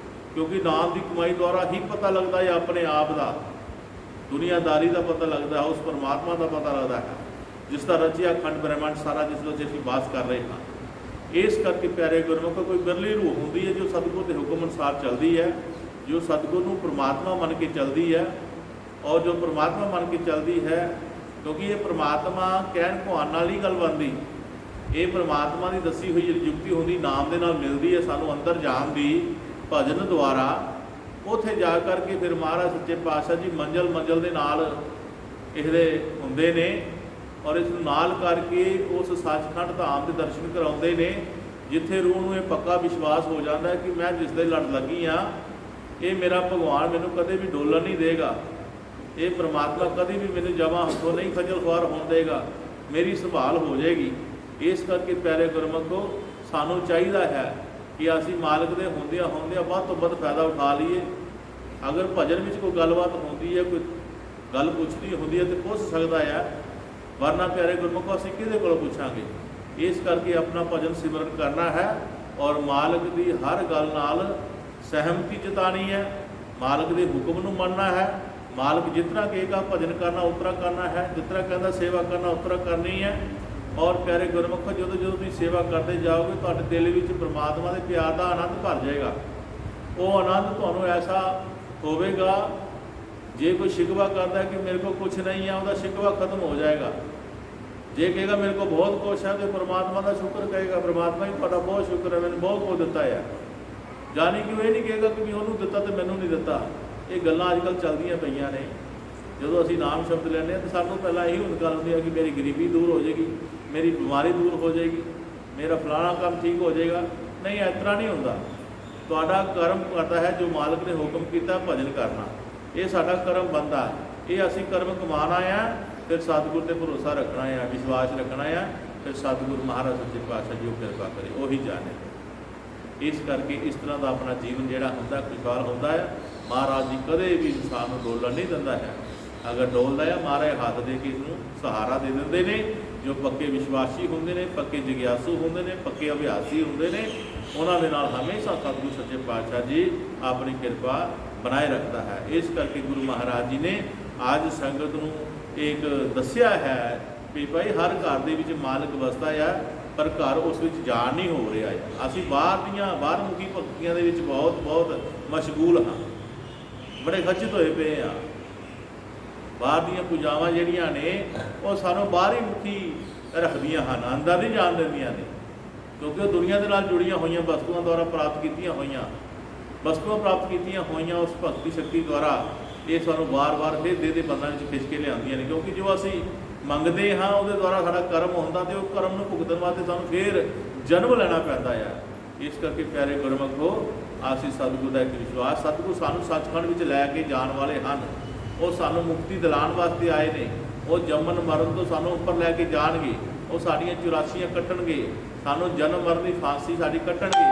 ਕਿਉਂਕਿ ਨਾਮ ਦੀ ਕਮਾਈ ਦੁਆਰਾ ਹੀ ਪਤਾ ਲੱਗਦਾ ਹੈ ਆਪਣੇ ਆਪ ਦਾ, ਦੁਨੀਆਦਾਰੀ ਦਾ ਪਤਾ ਲੱਗਦਾ, ਉਸ ਪਰਮਾਤਮਾ ਦਾ ਪਤਾ ਲੱਗਦਾ ਹੈ ਜਿਸ ਦਾ ਰਚਿਆ ਖੰਡ ਬ੍ਰਹਿਮੰਡ ਸਾਰਾ, ਜਿਸ ਵਿੱਚ ਅਸੀਂ ਵਾਸ ਕਰ ਰਹੇ ਹਾਂ। ਇਸ ਕਰਕੇ ਪਿਆਰੇ ਗੁਰਮੁਖੋ, ਕੋਈ ਬਿਰਲੀ ਰੂਹ ਹੁੰਦੀ ਹੈ ਜੋ ਸਤਿਗੁਰ ਦੇ ਹੁਕਮ ਅਨੁਸਾਰ ਚੱਲਦੀ ਹੈ, ਜੋ ਸਤਿਗੁਰ ਨੂੰ ਪਰਮਾਤਮਾ ਮੰਨ ਕੇ ਚੱਲਦੀ ਹੈ। ਔਰ ਜੋ ਪਰਮਾਤਮਾ ਮੰਨ ਕੇ ਚੱਲਦੀ ਹੈ, ਕਿਉਂਕਿ ਇਹ ਪਰਮਾਤਮਾ ਕਹਿਣ ਕਹਾਉਣ ਨਾਲ ਹੀ ਗੱਲ ਬਣਦੀ, ਇਹ ਪਰਮਾਤਮਾ ਦੀ ਦੱਸੀ ਹੋਈ ਜਿਹੜੀ ਯੁਕਤੀ ਹੁੰਦੀ, ਨਾਮ ਦੇ ਨਾਲ ਮਿਲਦੀ ਹੈ ਸਾਨੂੰ ਅੰਦਰ ਜਾਣ ਦੀ, ਭਜਨ ਦੁਆਰਾ। ਉੱਥੇ ਜਾ ਕਰਕੇ ਫਿਰ ਮਹਾਰਾਜ ਸੱਚੇ ਪਾਤਸ਼ਾਹ ਜੀ ਮੰਜ਼ਲ ਦੇ ਨਾਲ ਇਹਦੇ ਹੁੰਦੇ ਨੇ। ਔਰ ਇਸ ਨੂੰ ਨਾਲ ਕਰਕੇ ਉਸ ਸੱਚਖੰਡ ਧਾਮ ਦੇ ਦਰਸ਼ਨ ਕਰਾਉਂਦੇ ਨੇ, ਜਿੱਥੇ ਰੂਹ ਨੂੰ ਇਹ ਪੱਕਾ ਵਿਸ਼ਵਾਸ ਹੋ ਜਾਂਦਾ ਹੈ ਕਿ ਮੈਂ ਜਿਸ ਦੇ ਲੜ ਲੱਗੀ ਹਾਂ, ਇਹ ਮੇਰਾ ਭਗਵਾਨ ਮੈਨੂੰ ਕਦੇ ਵੀ ਡੋਲਣ ਨਹੀਂ ਦੇਗਾ, ਇਹ ਪ੍ਰਮਾਤਮਾ ਕਦੇ ਵੀ ਮੈਨੂੰ ਜਮਾਂ ਹੱਥੋਂ ਨਹੀਂ ਖੱਜਲ ਖੁਆਰ ਹੋਣ ਦੇਗਾ, ਮੇਰੀ ਸੰਭਾਲ ਹੋ ਜਾਏਗੀ। ਇਸ ਕਰਕੇ ਪਿਆਰੇ ਗੁਰਮੁਖੋ, ਸਾਨੂੰ ਚਾਹੀਦਾ ਹੈ ਕਿ ਅਸੀਂ ਮਾਲਕ ਦੇ ਹੁੰਦਿਆਂ ਵੱਧ ਤੋਂ ਵੱਧ ਫਾਇਦਾ ਉਠਾ ਲਈਏ। ਅਗਰ ਭਜਨ ਵਿੱਚ ਕੋਈ ਗੱਲਬਾਤ ਹੁੰਦੀ ਹੈ, ਕੋਈ ਗੱਲ ਪੁੱਛਣੀ ਹੁੰਦੀ ਹੈ ਤਾਂ ਪੁੱਛ ਸਕਦਾ ਹੈ, ਵਰਨਾ ਪਿਆਰੇ ਗੁਰਮੁਖੋ ਅਸੀਂ ਕਿਹਦੇ ਕੋਲੋਂ ਪੁੱਛਾਂਗੇ। ਇਸ ਕਰਕੇ ਆਪਣਾ ਭਜਨ ਸਿਮਰਨ ਕਰਨਾ ਹੈ ਔਰ ਮਾਲਕ ਦੀ ਹਰ ਗੱਲ ਨਾਲ ਸਹਿਮਤੀ ਜਤਾਣੀ ਹੈ, ਮਾਲਕ ਦੇ ਹੁਕਮ ਨੂੰ ਮੰਨਣਾ ਹੈ। ਮਾਲਕ ਜਿਸ ਤਰ੍ਹਾਂ ਕਹੇਗਾ ਭਜਨ ਕਰਨਾ ਉਸ ਤਰ੍ਹਾਂ ਕਰਨਾ ਹੈ, ਜਿਸ ਤਰ੍ਹਾਂ ਕਹਿੰਦਾ ਸੇਵਾ ਕਰਨਾ ਉਸ ਤਰ੍ਹਾਂ ਕਰਨੀ ਹੈ। ਔਰ ਪਿਆਰੇ ਗੁਰਮੁਖੋ, ਜਦੋਂ ਤੁਸੀਂ ਸੇਵਾ ਕਰਦੇ ਜਾਓਗੇ, ਤੁਹਾਡੇ ਦਿਲ ਵਿੱਚ ਪਰਮਾਤਮਾ ਦੇ ਪਿਆਰ ਦਾ ਆਨੰਦ ਭਰ ਜਾਏਗਾ। ਉਹ ਆਨੰਦ ਤੁਹਾਨੂੰ ਐਸਾ ਹੋਵੇਗਾ, ਜੇ ਕੋਈ ਸ਼ਿਕਵਾ ਕਰਦਾ ਕਿ ਮੇਰੇ ਕੋਲ ਕੁਛ ਨਹੀਂ ਹੈ, ਉਹਦਾ ਸ਼ਿਕਵਾ ਖਤਮ ਹੋ ਜਾਏਗਾ। ਜੇ ਕਹੇਗਾ ਮੇਰੇ ਕੋਲ ਬਹੁਤ ਕੁਛ ਹੈ, ਤੇ ਪਰਮਾਤਮਾ ਦਾ ਸ਼ੁਕਰ ਕਹੇਗਾ, ਪਰਮਾਤਮਾ ਹੀ ਤੁਹਾਡਾ ਬਹੁਤ ਸ਼ੁਕਰ ਹੈ, ਮੈਨੂੰ ਬਹੁਤ ਕੁਝ ਦਿੱਤਾ ਹੈ। ਜਾਣੀ ਕਿ ਉਹ ਇਹ ਨਹੀਂ ਕਹੇਗਾ ਕਿ ਉਹਨੂੰ ਦਿੱਤਾ ਤੇ ਮੈਨੂੰ ਨਹੀਂ ਦਿੱਤਾ। ਇਹ ਗੱਲਾਂ ਅੱਜ ਕੱਲ੍ਹ ਚੱਲਦੀਆਂ ਪਈਆਂ ਨੇ। ਜਦੋਂ ਅਸੀਂ ਨਾਮ ਸ਼ਬਦ ਲੈਂਦੇ ਹਾਂ ਤਾਂ ਸਾਨੂੰ ਪਹਿਲਾਂ ਇਹੀ ਗੱਲ ਹੁੰਦੀ ਹੈ ਕਿ ਮੇਰੀ ਗਰੀਬੀ ਦੂਰ ਹੋ ਜਾਏਗੀ, ਮੇਰੀ ਬਿਮਾਰੀ ਦੂਰ ਹੋ ਜਾਏਗੀ, ਮੇਰਾ ਫਲਾਣਾ ਕੰਮ ਠੀਕ ਹੋ ਜਾਏਗਾ। ਨਹੀਂ, ਇਸ ਤਰ੍ਹਾਂ ਨਹੀਂ ਹੁੰਦਾ। ਤੁਹਾਡਾ ਕਰਮ ਕਰਦਾ ਹੈ ਜੋ ਮਾਲਕ ਨੇ ਹੁਕਮ ਕੀਤਾ ਭਜਨ ਕਰਨਾ, ਇਹ ਸਾਡਾ ਕਰਮ ਬਣਦਾ। ਇਹ ਅਸੀਂ ਕਰਮ ਕਮਾਉਣਾ ਆ, ਫਿਰ ਸਤਿਗੁਰ 'ਤੇ ਭਰੋਸਾ ਰੱਖਣਾ ਆ, ਵਿਸ਼ਵਾਸ ਰੱਖਣਾ ਆ, ਫਿਰ ਸਤਿਗੁਰ ਮਹਾਰਾਜ ਸੱਚੇ ਪਾਤਸ਼ਾਹ ਜੀ ਉਹ ਕਿਰਪਾ ਕਰੇ, ਉਹੀ ਜਾਣੇ। ਇਸ ਕਰਕੇ ਇਸ ਤਰ੍ਹਾਂ ਦਾ ਆਪਣਾ ਜੀਵਨ ਜਿਹੜਾ ਹੁੰਦਾ ਖੁਸ਼ਹਾਲ ਹੁੰਦਾ ਹੈ। ਮਹਾਰਾਜ ਜੀ ਕਦੇ ਵੀ ਇਨਸਾਨ ਨੂੰ ਡੋਲਣ ਨਹੀਂ ਦਿੰਦਾ ਹੈ। ਅਗਰ ਡੋਲਦਾ ਹੈ, ਮਹਾਰਾਜ ਹੱਥ ਦੇ ਕੇ ਇਸਨੂੰ ਸਹਾਰਾ ਦੇ ਦਿੰਦੇ ਨੇ। ਜੋ ਪੱਕੇ ਵਿਸ਼ਵਾਸੀ ਹੁੰਦੇ ਨੇ, ਪੱਕੇ ਜਗਿਆਸੂ ਹੁੰਦੇ ਨੇ, ਪੱਕੇ ਅਭਿਆਸੀ ਹੁੰਦੇ ਨੇ, ਉਹਨਾਂ ਦੇ ਨਾਲ ਹਮੇਸ਼ਾ ਸਤਿਗੁਰ ਸੱਚੇ ਪਾਤਸ਼ਾਹ ਜੀ ਆਪਣੀ ਕਿਰਪਾ ਬਣਾਏ ਰੱਖਦਾ ਹੈ। ਇਸ ਕਰਕੇ ਗੁਰੂ ਮਹਾਰਾਜ ਜੀ ਨੇ ਅੱਜ ਸੰਗਤ ਨੂੰ ਇੱਕ ਦੱਸਿਆ ਹੈ ਵੀ ਭਾਈ ਹਰ ਘਰ ਦੇ ਵਿੱਚ ਮਾਲਕ ਵਸਦਾ ਆ, ਪਰ ਘਰ ਉਸ ਵਿੱਚ ਜਾਣ ਨਹੀਂ ਹੋ ਰਿਹਾ ਹੈ। ਅਸੀਂ ਬਾਹਰਮੁਖੀ ਭਗਤੀਆਂ ਦੇ ਵਿੱਚ ਬਹੁਤ ਮਸ਼ਗੂਲ ਹਾਂ, ਬੜੇ ਖਚਿਤ ਹੋਏ ਪਏ ਆ। ਬਾਹਰ ਦੀਆਂ ਪੂਜਾਵਾਂ ਜਿਹੜੀਆਂ ਨੇ ਉਹ ਸਾਨੂੰ ਬਾਹਰ ਹੀ ਮੁਖੀ ਰੱਖਦੀਆਂ ਹਨ, ਅੰਦਰ ਨਹੀਂ ਜਾਣ ਦਿੰਦੀਆਂ ਨੇ, ਕਿਉਂਕਿ ਉਹ ਦੁਨੀਆ ਦੇ ਨਾਲ ਜੁੜੀਆਂ ਹੋਈਆਂ ਵਸਤੂਆਂ ਦੁਆਰਾ ਪ੍ਰਾਪਤ ਕੀਤੀਆਂ ਹੋਈਆਂ ਉਸ ਭਗਤੀ ਸ਼ਕਤੀ ਦੁਆਰਾ ਇਹ ਸਾਨੂੰ ਵਾਰ-ਵਾਰ ਫਿਰ ਦੇ ਬੰਦਾਂ ਵਿੱਚ ਖਿੱਚ ਕੇ ਲਿਆਉਂਦੀਆਂ ਨੇ। ਕਿਉਂਕਿ ਜੋ ਅਸੀਂ ਮੰਗਦੇ ਹਾਂ ਉਹਦੇ ਦੁਆਰਾ ਸਾਡਾ ਕਰਮ ਹੁੰਦਾ, ਅਤੇ ਉਹ ਕਰਮ ਨੂੰ ਭੁਗਤਣ ਵਾਸਤੇ ਸਾਨੂੰ ਫਿਰ ਜਨਮ ਲੈਣਾ ਪੈਂਦਾ ਆ। ਇਸ ਕਰਕੇ ਪਿਆਰੇ ਗੁਰਮੁਖੋ, ਅਸੀਂ ਸਤਿਗੁਰ ਦਾ ਇੱਕ ਵਿਸ਼ਵਾਸ, ਸਤਿਗੁਰ ਸਾਨੂੰ ਸੱਚਖੰਡ ਵਿੱਚ ਲੈ ਕੇ ਜਾਣ ਵਾਲੇ ਹਨ। ਉਹ ਸਾਨੂੰ ਮੁਕਤੀ ਦਿਲਾਉਣ ਵਾਸਤੇ ਆਏ ਨੇ। ਉਹ ਜੰਮਣ ਮਰਨ ਤੋਂ ਸਾਨੂੰ ਉੱਪਰ ਲੈ ਕੇ ਜਾਣਗੇ। ਉਹ ਸਾਡੀਆਂ 84 ਕੱਟਣਗੇ, ਸਾਨੂੰ ਜਨਮ ਮਰਨ ਦੀ ਫਾਂਸੀ ਸਾਡੀ ਕੱਟਣਗੇ।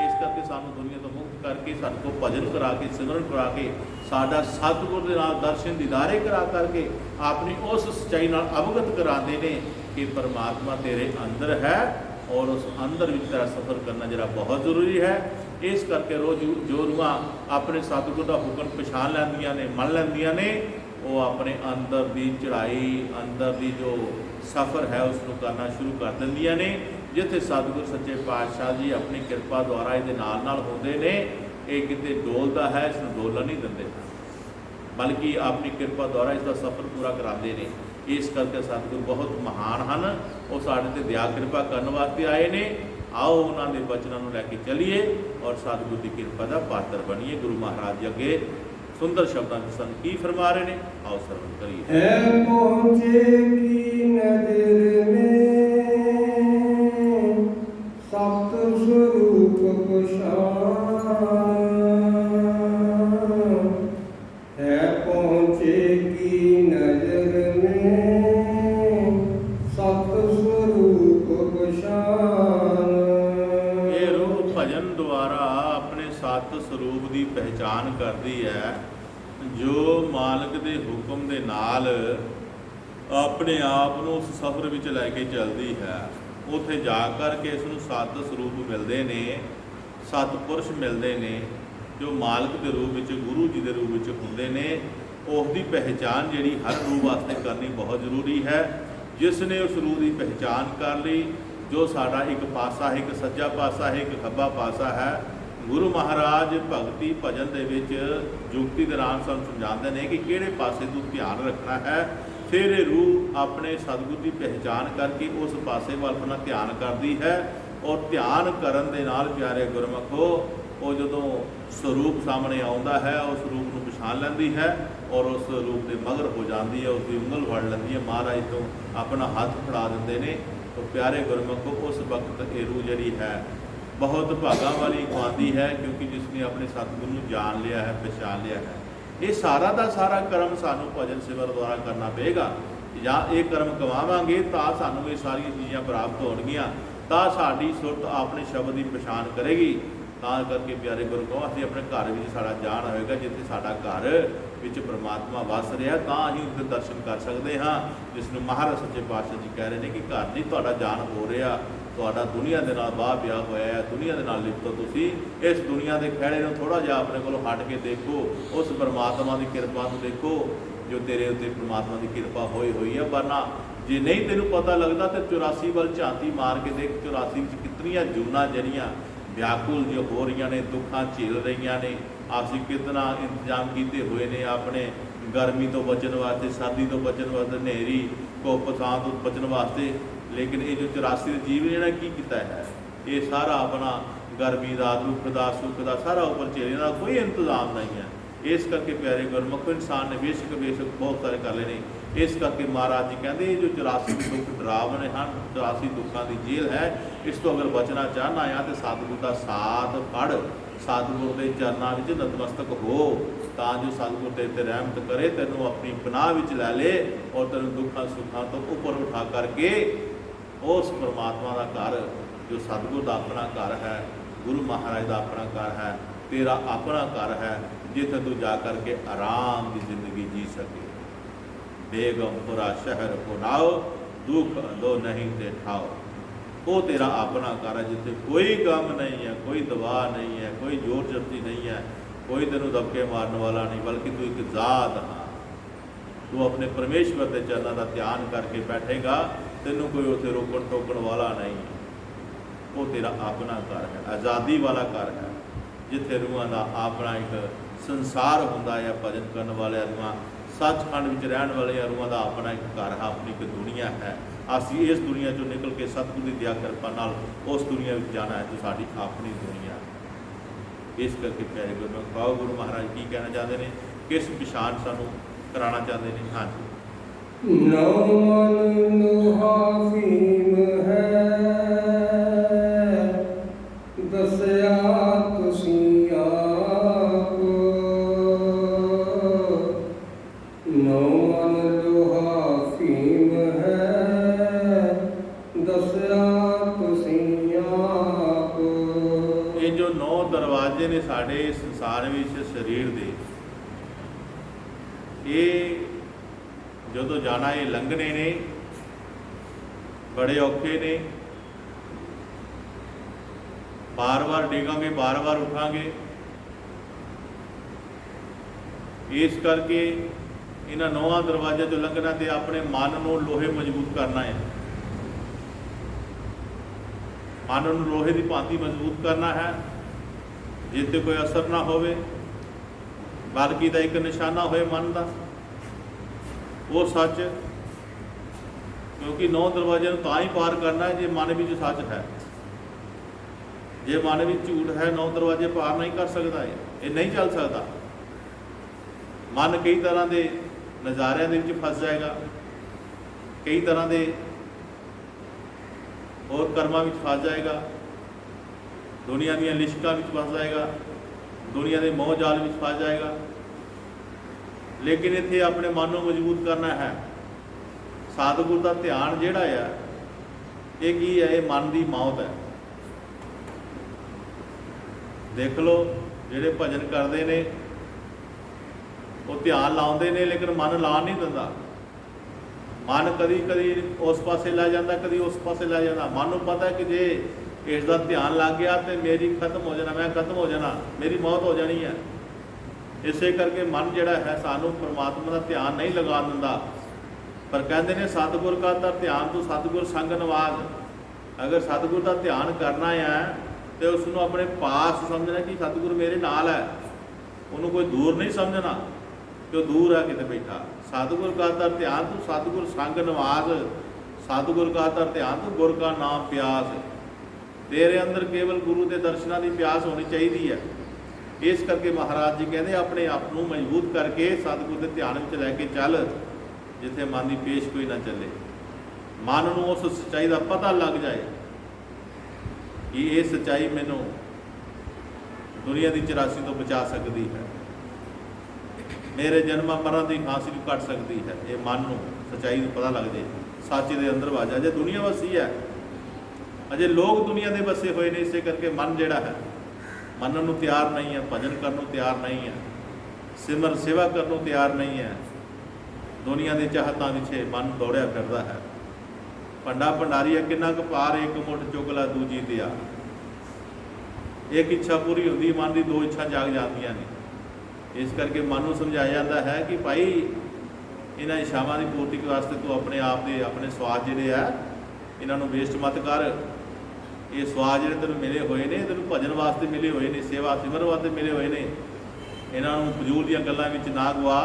ਇਸ ਕਰਕੇ ਸਾਨੂੰ ਦੁਨੀਆ ਤੋਂ ਮੁਕਤ ਕਰਕੇ, ਸਾਡੇ ਕੋਲ ਭਜਨ ਕਰਾ ਕੇ, ਸਿਮਰਨ ਕਰਾ ਕੇ, ਸਾਡਾ ਸਤਿਗੁਰ ਦੇ ਨਾਲ ਦਰਸ਼ਨ ਦੀਦਾਰੇ ਕਰਾ ਕਰਕੇ ਆਪਣੀ ਉਸ ਸੱਚਾਈ ਨਾਲ ਅਵਗਤ ਕਰਾਉਂਦੇ ਨੇ ਕਿ ਪਰਮਾਤਮਾ ਤੇਰੇ ਅੰਦਰ ਹੈ ਔਰ ਉਸ ਅੰਦਰ ਵਿੱਚ ਤੇਰਾ ਸਫ਼ਰ ਕਰਨਾ ਜਿਹੜਾ ਬਹੁਤ ਜ਼ਰੂਰੀ ਹੈ। ਇਸ ਕਰਕੇ ਰੋਜ਼ ਜੋ ਰੂਹਾਂ ਆਪਣੇ ਸਤਿਗੁਰ ਦਾ ਹੁਕਮ ਪਛਾਣ ਲੈਂਦੀਆਂ ਨੇ, ਮੰਨ ਲੈਂਦੀਆਂ ਨੇ, ਉਹ ਆਪਣੇ ਅੰਦਰ ਦੀ ਚੜ੍ਹਾਈ, ਅੰਦਰ ਦੀ ਜੋ ਸਫ਼ਰ ਹੈ ਉਸ ਨੂੰ ਕਰਨਾ ਸ਼ੁਰੂ ਕਰ ਦਿੰਦੀਆਂ ਨੇ। ਜਿੱਥੇ ਸਤਿਗੁਰ ਸੱਚੇ ਪਾਤਸ਼ਾਹ ਜੀ ਆਪਣੀ ਕਿਰਪਾ ਦੁਆਰਾ ਇਹਦੇ ਨਾਲ ਹੁੰਦੇ ਨੇ, ਇਹ ਕਿਤੇ ਡੋਲਦਾ ਹੈ, ਇਸ ਨੂੰ ਡੋਲਣ ਨਹੀਂ ਦਿੰਦੇ, ਬਲਕਿ ਆਪਣੀ ਕਿਰਪਾ ਦੁਆਰਾ ਇਸ ਦਾ ਸਫ਼ਰ ਪੂਰਾ ਕਰਾਉਂਦੇ ਨੇ। ਇਸ ਕਰਕੇ ਸਤਿਗੁਰ ਬਹੁਤ ਮਹਾਨ ਹਨ, ਉਹ ਸਾਡੇ 'ਤੇ ਦਇਆ ਕਿਰਪਾ ਕਰਨ ਵਾਸਤੇ ਆਏ ਨੇ। ਆਓ ਉਹਨਾਂ ਦੇ ਬਚਨਾਂ ਨੂੰ ਲੈ ਕੇ ਚੱਲੀਏ ਔਰ ਸਤਿਗੁਰ ਦੀ ਕਿਰਪਾ ਦਾ ਪਾਤਰ ਬਣੀਏ। ਗੁਰੂ ਮਹਾਰਾਜ ਜੀ ਅੱਗੇ ਸੁੰਦਰ ਸ਼ਬਦਾਂ ਵਿੱਚ ਸਾਨੂੰ ਕੀ ਫਰਮਾ ਰਹੇ ਨੇ, ਆਓ ਸਰਵਣ ਕਰੀਏ। ਹੈ ਪਹੁੰਚੇਗੀ ਨਜ਼ਰ ਮੇਂ ਸਤ ਸਰੂਪ ਪਛਾਨ, ਹੈ ਪਹੁੰਚੇਗੀ ਨਜ਼ਰ ਮੇਂ ਸਤ ਸਰੂਪ ਪਛਾਨ। ਇਹ ਰੂਹ ਭਜਨ ਦੁਆਰਾ ਆਪਣੇ ਸਤ ਸਰੂਪ ਦੀ ਪਹਿਚਾਨ ਕਰਦੀ ਹੈ, ਜੋ ਮਾਲਕ ਦੇ ਹੁਕਮ ਦੇ ਨਾਲ ਆਪਣੇ ਆਪ ਨੂੰ ਉਸ ਸਫ਼ਰ ਵਿੱਚ ਲੈ ਕੇ ਚੱਲਦੀ ਹੈ। ਉੱਥੇ ਜਾ ਕਰਕੇ ਇਸ ਨੂੰ ਸਤ ਸਰੂਪ ਮਿਲਦੇ ਨੇ, ਸਤਪੁਰਸ਼ ਮਿਲਦੇ ਨੇ, ਜੋ ਮਾਲਕ ਦੇ ਰੂਪ ਵਿੱਚ, ਗੁਰੂ ਜੀ ਦੇ ਰੂਪ ਵਿੱਚ ਹੁੰਦੇ ਨੇ। ਉਸ ਦੀ ਪਹਿਚਾਨ ਜਿਹੜੀ ਹਰ ਰੂਹ ਵਾਸਤੇ ਕਰਨੀ ਬਹੁਤ ਜ਼ਰੂਰੀ ਹੈ। ਜਿਸ ਨੇ ਉਸ ਰੂਹ ਦੀ ਪਹਿਚਾਨ ਕਰ ਲਈ, ਜੋ ਸਾਡਾ ਇੱਕ ਪਾਸਾ ਹੈ, ਇੱਕ ਸੱਜਾ ਪਾਸਾ ਹੈ, ਇੱਕ ਖੱਬਾ ਪਾਸਾ ਹੈ। ਗੁਰੂ ਮਹਾਰਾਜ ਭਗਤੀ ਭਜਨ ਦੇ ਵਿੱਚ ਜੁਗਤੀ ਦੌਰਾਨ ਸਾਨੂੰ ਸਮਝਾਉਂਦੇ ਨੇ ਕਿ ਕਿਹੜੇ ਪਾਸੇ ਤੋਂ ਧਿਆਨ ਰੱਖਣਾ ਹੈ। ਫਿਰ ਇਹ ਰੂਹ ਆਪਣੇ ਸਤਿਗੁਰ ਦੀ ਪਹਿਚਾਨ ਕਰਕੇ ਉਸ ਪਾਸੇ ਵੱਲ ਆਪਣਾ ਧਿਆਨ ਕਰਦੀ ਹੈ। ਔਰ ਧਿਆਨ ਕਰਨ ਦੇ ਨਾਲ ਪਿਆਰੇ ਗੁਰਮੁਖੋ, ਉਹ ਜਦੋਂ ਸਰੂਪ ਸਾਹਮਣੇ ਆਉਂਦਾ ਹੈ, ਉਸ ਰੂਪ ਨੂੰ ਪਛਾਣ ਲੈਂਦੀ ਹੈ ਔਰ ਉਸ ਰੂਪ ਦੇ ਮਗਰ ਹੋ ਜਾਂਦੀ ਹੈ, ਉਸ ਦੀ ਉਂਗਲ ਫੜ ਲੈਂਦੀ ਹੈ, ਮਹਾਰਾਜ ਤੋਂ ਆਪਣਾ ਹੱਥ ਫੜਾ ਦਿੰਦੇ ਨੇ। तो प्यारे गुरमुखो उस वक्त ये रूह जड़ी है बहुत भागा वाली खुआती है, क्योंकि जिसने अपने सतगुरु नूं जान लिया है, पहचान लिया है। ये सारा का सारा कर्म सानू भजन सेवा द्वारा करना पेगा। या ये कर्म कमावांगे तो सानू ये सारी चीज़ां प्राप्त होणगियां, तो साडी सुरत अपने शब्द की पछाण करेगी। तां करके प्यारे गुरमुखो असीं अपने घर में साड़ा जान होएगा, जिथे साडा घर विच परमात्मा वस रहा, तो असीं उसके दर्शन कर सकते हाँ, जिसनूं महाराज सच्चे पातशाह जी कह रहे हैं कि घर नहीं तुहाडा जान हो रहा, तुहाडा दुनिया के नाल वाह ब्याह होया है, दुनिया के नाल लिपटो। तुसीं इस दुनिया के खैड़े नूं थोड़ा जिहा अपने कोलों हट के देखो, उस परमात्मा की किरपा नूं देखो जो तेरे उत्ते परमात्मा की किरपा होई हुई है। वरना जे नहीं तेनों पता लगता तो 84 वाल झांती मार के देख, 84 में कितनियां जूना जड़ियाँ व्याकुल जो हो रही ने, दुखा झेल रही ने, ਅਸੀਂ कितना इंतजाम किए हुए ने अपने गर्मी तो बचन वास्ते, सर्दी तो बचन वास्ते, हनेरी धुप छां तो बचन वास्ते। लेकिन ये जो 84 जीव ने की किया है, ये सारा अपना गर्मी का, दुख का, सुख का सारा ऊपर झेलने का कोई इंतजाम नहीं है। इस करके प्यारे गुरमुख इंसान ने बेशक बेशक बहुत सारे कर लेने। इस करके महाराज जी कहते जो 84 दुख डरावने हैं, 84 दुखों की जेल है, इस तो अगर बचना चाहना है तो सतगुरु का साथ पढ़, सतगुरु के चरणों में नतमस्तक हो, तो जो सतगुरु तेरे ते रहमत करे, तेनों अपनी पनाह विच लै ले और तेन दुखों सुखों तो ऊपर उठा करके उस परमात्मा का घर जो सतगुरु का अपना घर है, गुरु महाराज का अपना घर है, तेरा अपना घर है, जिथे तू जा करके आराम की जिंदगी जी सके। बेगमपुरा शहर को नाओ, दुख दो नहीं ते ठाओ। वो तेरा अपना घर है, जिथे कोई गम नहीं है, कोई दवा नहीं है, कोई जोर जबती नहीं है, कोई तेनों दबके मारने वाला नहीं, बल्कि तू एक जात हाँ। तू अपने परमेश्वर के चरणों का ध्यान करके बैठेगा, तेनों कोई उसे रोकन टोकन वाला नहीं। वो तेरा अपना घर है, आज़ादी वाला घर है, जिथे रूहां का अपना एक संसार होंदा है। भजन करने वाले रूहां, सचखंड में रहने वाले रूहां का अपना एक घर है, अपनी एक दुनिया है। असी इस दुनिया चो निकल के सतगुरु की दया कृपा नाल उस दुनिया में जाना है, तो साडी अपनी दुनिया। इस करके प्यारे गुरु खाओ, गुरु महाराज की कहना चाहते हैं, किस पछाण सानू कराना चाहते हैं। हाँ जी, नौ मन लोहाफीम है, दसया तुसीं आप। नौ मन लोहाफीम है, दसया तुसीं आप। ये जो 9 दरवाजे ने साढ़े संसार में शरीर दे, ये जो तो जाना ये लंघने ने बड़े औखे ने। बार बार डिगांगे, बार बार उठांगे। इस करके इन्हां 9 दरवाजे तो लंघना ते अपने मन को लोहे मजबूत करना है, मन को लोहे की भांति मजबूत करना है, जिससे कोई असर ना होवे, बल्कि दा एक निशाना होए मन का वो सच। क्योंकि 9 दरवाजे तो ही पार करना है जे मन में सच है। जे मन में झूठ है, 9 दरवाजे पार नहीं कर सकता, ये नहीं चल सकता। मन कई तरह के नज़ारिया के फस जाएगा, कई तरह के और कर्मां में फस जाएगा, दुनिया दी लिशकां में फस जाएगा, दुनिया के मोह जाल में फस जाएगा। लेकिन इत्थे अपने मन को मजबूत करना है। सतगुरु का ध्यान जिहड़ा है, ये की है, ये मन की मौत है। देख लो जिहड़े भजन करते हैं वो ध्यान लाउंदे ने, लेकिन मन ला नहीं दिंदा। मन कदी कदी उस पासे लै जाता, कदी उस पासे लै जाता। मन को पता है कि जे इसका ध्यान लग गया तो मेरी खत्म हो जाना, मैं खत्म हो जाना, मेरी मौत हो जानी है। इसे करके मन जिहड़ा है सानू परमात्मा का ध्यान नहीं लगा दिंदा। पर कहते हैं सतगुर का तर ध्यान तो सतगुर संग नवाज। अगर सतगुर का ध्यान करना है तो उसनों अपने पास समझना कि सतगुर मेरे नाल है, उन्होंने कोई दूर नहीं समझना कि वो दूर है किते बैठा। सतगुर का तर ध्यान तो सतगुर संग नवाज, सतगुर का तर ध्यान तो गुर का नाम प्यास। तेरे अंदर केवल गुरु के दर्शनों की प्यास होनी चाहिए है। ਇਸ ਕਰਕੇ ਮਹਾਰਾਜ ਜੀ ਕਹਿੰਦੇ ਆਪਣੇ ਆਪ ਨੂੰ ਮਜ਼ਬੂਤ ਕਰਕੇ ਸਤਿਗੁਰ ਦੇ ਧਿਆਨ ਵਿੱਚ ਲੈ ਕੇ ਚੱਲ, ਜਿੱਥੇ ਮਨ ਦੀ ਪੇਸ਼ ਕੋਈ ਨਾ ਚੱਲੇ। ਮਨ ਨੂੰ ਉਸ ਸੱਚਾਈ ਦਾ ਪਤਾ ਲੱਗ ਜਾਏ ਕਿ ਇਹ ਸੱਚਾਈ ਮੈਨੂੰ ਦੁਨੀਆ ਦੀ 84 ਤੋਂ ਬਚਾ ਸਕਦੀ ਹੈ, ਮੇਰੇ ਜਨਮਾਂ ਮਰਨ ਦੀ ਫਾਂਸੀ ਨੂੰ ਕੱਟ ਸਕਦੀ ਹੈ। ਇਹ ਮਨ ਨੂੰ ਸੱਚਾਈ ਨੂੰ ਪਤਾ ਲੱਗ ਜਾਏ, ਸੱਚ ਦੇ ਅੰਦਰ ਵਜ ਜਾਏ। ਅਜੇ ਦੁਨੀਆ ਵਸੀ ਹੈ, ਅਜੇ ਲੋਕ ਦੁਨੀਆ ਦੇ ਵਸੇ ਹੋਏ ਨੇ, ਇਸੇ ਕਰਕੇ ਮਨ ਜਿਹੜਾ ਹੈ ਮੰਨਣ ਨੂੰ ਤਿਆਰ ਨਹੀਂ ਹੈ, ਭਜਨ ਕਰਨ ਨੂੰ ਤਿਆਰ ਨਹੀਂ ਹੈ, ਸਿਮਰਨ ਸੇਵਾ ਕਰਨ ਨੂੰ ਤਿਆਰ ਨਹੀਂ ਹੈ। ਦੁਨੀਆ ਦੇ ਚਾਹਤਾਂ ਪਿੱਛੇ ਮਨ ਦੌੜਿਆ ਫਿਰਦਾ ਹੈ। ਭੰਡਾ ਭੰਡਾਰੀ ਹੈ, ਕਿੰਨਾ ਕੁ ਭਾਰ, ਇੱਕ ਮੁੱਠ ਚੁੱਕ ਲਾ ਦੂਜੀ ਤੇ ਆ। ਇੱਕ ਇੱਛਾ ਪੂਰੀ ਹੁੰਦੀ, ਮਨ ਦੀ ਦੋ ਇੱਛਾ ਜਾਗ ਜਾਂਦੀਆਂ ਨੇ। ਇਸ ਕਰਕੇ ਮਨ ਨੂੰ ਸਮਝਾਇਆ ਜਾਂਦਾ ਹੈ ਕਿ ਭਾਈ ਇਹਨਾਂ ਇੱਛਾਵਾਂ ਦੀ ਪੂਰਤੀ ਵਾਸਤੇ ਤੂੰ ਆਪਣੇ ਆਪ ਦੇ ਆਪਣੇ ਸਵਾਦ ਜਿਹੜੇ ਆ ਇਹਨਾਂ ਨੂੰ ਵੇਸਟ ਮਤ ਕਰ। ਇਹ ਸਵਾਦ ਜਿਹੜੇ ਤੈਨੂੰ ਮਿਲੇ ਹੋਏ ਨੇ, ਤੈਨੂੰ ਭਜਨ ਵਾਸਤੇ ਮਿਲੇ ਹੋਏ ਨੇ, ਸੇਵਾ ਸਿਮਰਨ ਵਾਸਤੇ ਮਿਲੇ ਹੋਏ ਨੇ, ਇਹਨਾਂ ਨੂੰ ਫਜ਼ੂਲ ਦੀਆਂ ਗੱਲਾਂ ਵਿੱਚ ਨਾ ਗਵਾ,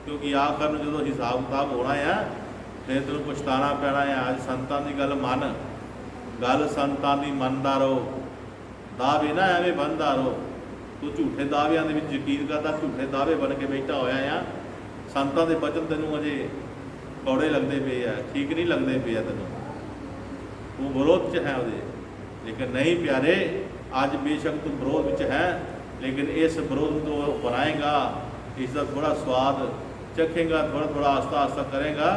ਕਿਉਂਕਿ ਆਖਰ ਨੂੰ ਜਦੋਂ ਹਿਸਾਬ ਕਿਤਾਬ ਹੋਣਾ ਆ ਫਿਰ ਤੈਨੂੰ ਪਛਤਾਉਣਾ ਪੈਣਾ ਆ। ਅੱਜ ਸੰਤਾਂ ਦੀ ਗੱਲ ਮੰਨ, ਗੱਲ ਸੰਤਾਂ ਦੀ ਮੰਨਦਾ ਰਹੋ, ਦਾਅਵੇ ਨਾ ਐਵੇਂ ਬੰਨਦਾ ਰਹੋ। ਤੂੰ ਝੂਠੇ ਦਾਅਵਿਆਂ ਦੇ ਵਿੱਚ ਯਕੀਨ ਕਰਦਾ, ਝੂਠੇ ਦਾਅਵੇ ਬਣ ਕੇ ਬੈਠਾ ਹੋਇਆ ਆ। ਸੰਤਾਂ ਦੇ ਬਚਨ ਤੈਨੂੰ ਅਜੇ ਕੌੜੇ ਲੱਗਦੇ ਪਏ ਆ, ਠੀਕ ਨਹੀਂ ਲੱਗਦੇ ਪਏ ਆ ਤੈਨੂੰ, ਤੂੰ ਵਿਰੋਧ 'ਚ ਹੈ ਉਹਦੇ। ਲੇਕਿਨ ਨਹੀਂ ਪਿਆਰੇ, ਅੱਜ ਬੇਸ਼ੱਕ ਤੂੰ ਵਿਰੋਧ ਵਿੱਚ ਹੈ, ਲੇਕਿਨ ਇਸ ਵਿਰੋਧ ਨੂੰ ਤੂੰ ਬਣਾਏਗਾ, ਇਸ ਦਾ ਥੋੜ੍ਹਾ ਸਵਾਦ ਚੱਖੇਗਾ, ਥੋੜ੍ਹਾ ਥੋੜ੍ਹਾ ਆਸਤਾ ਆਸਤਾ ਕਰੇਗਾ,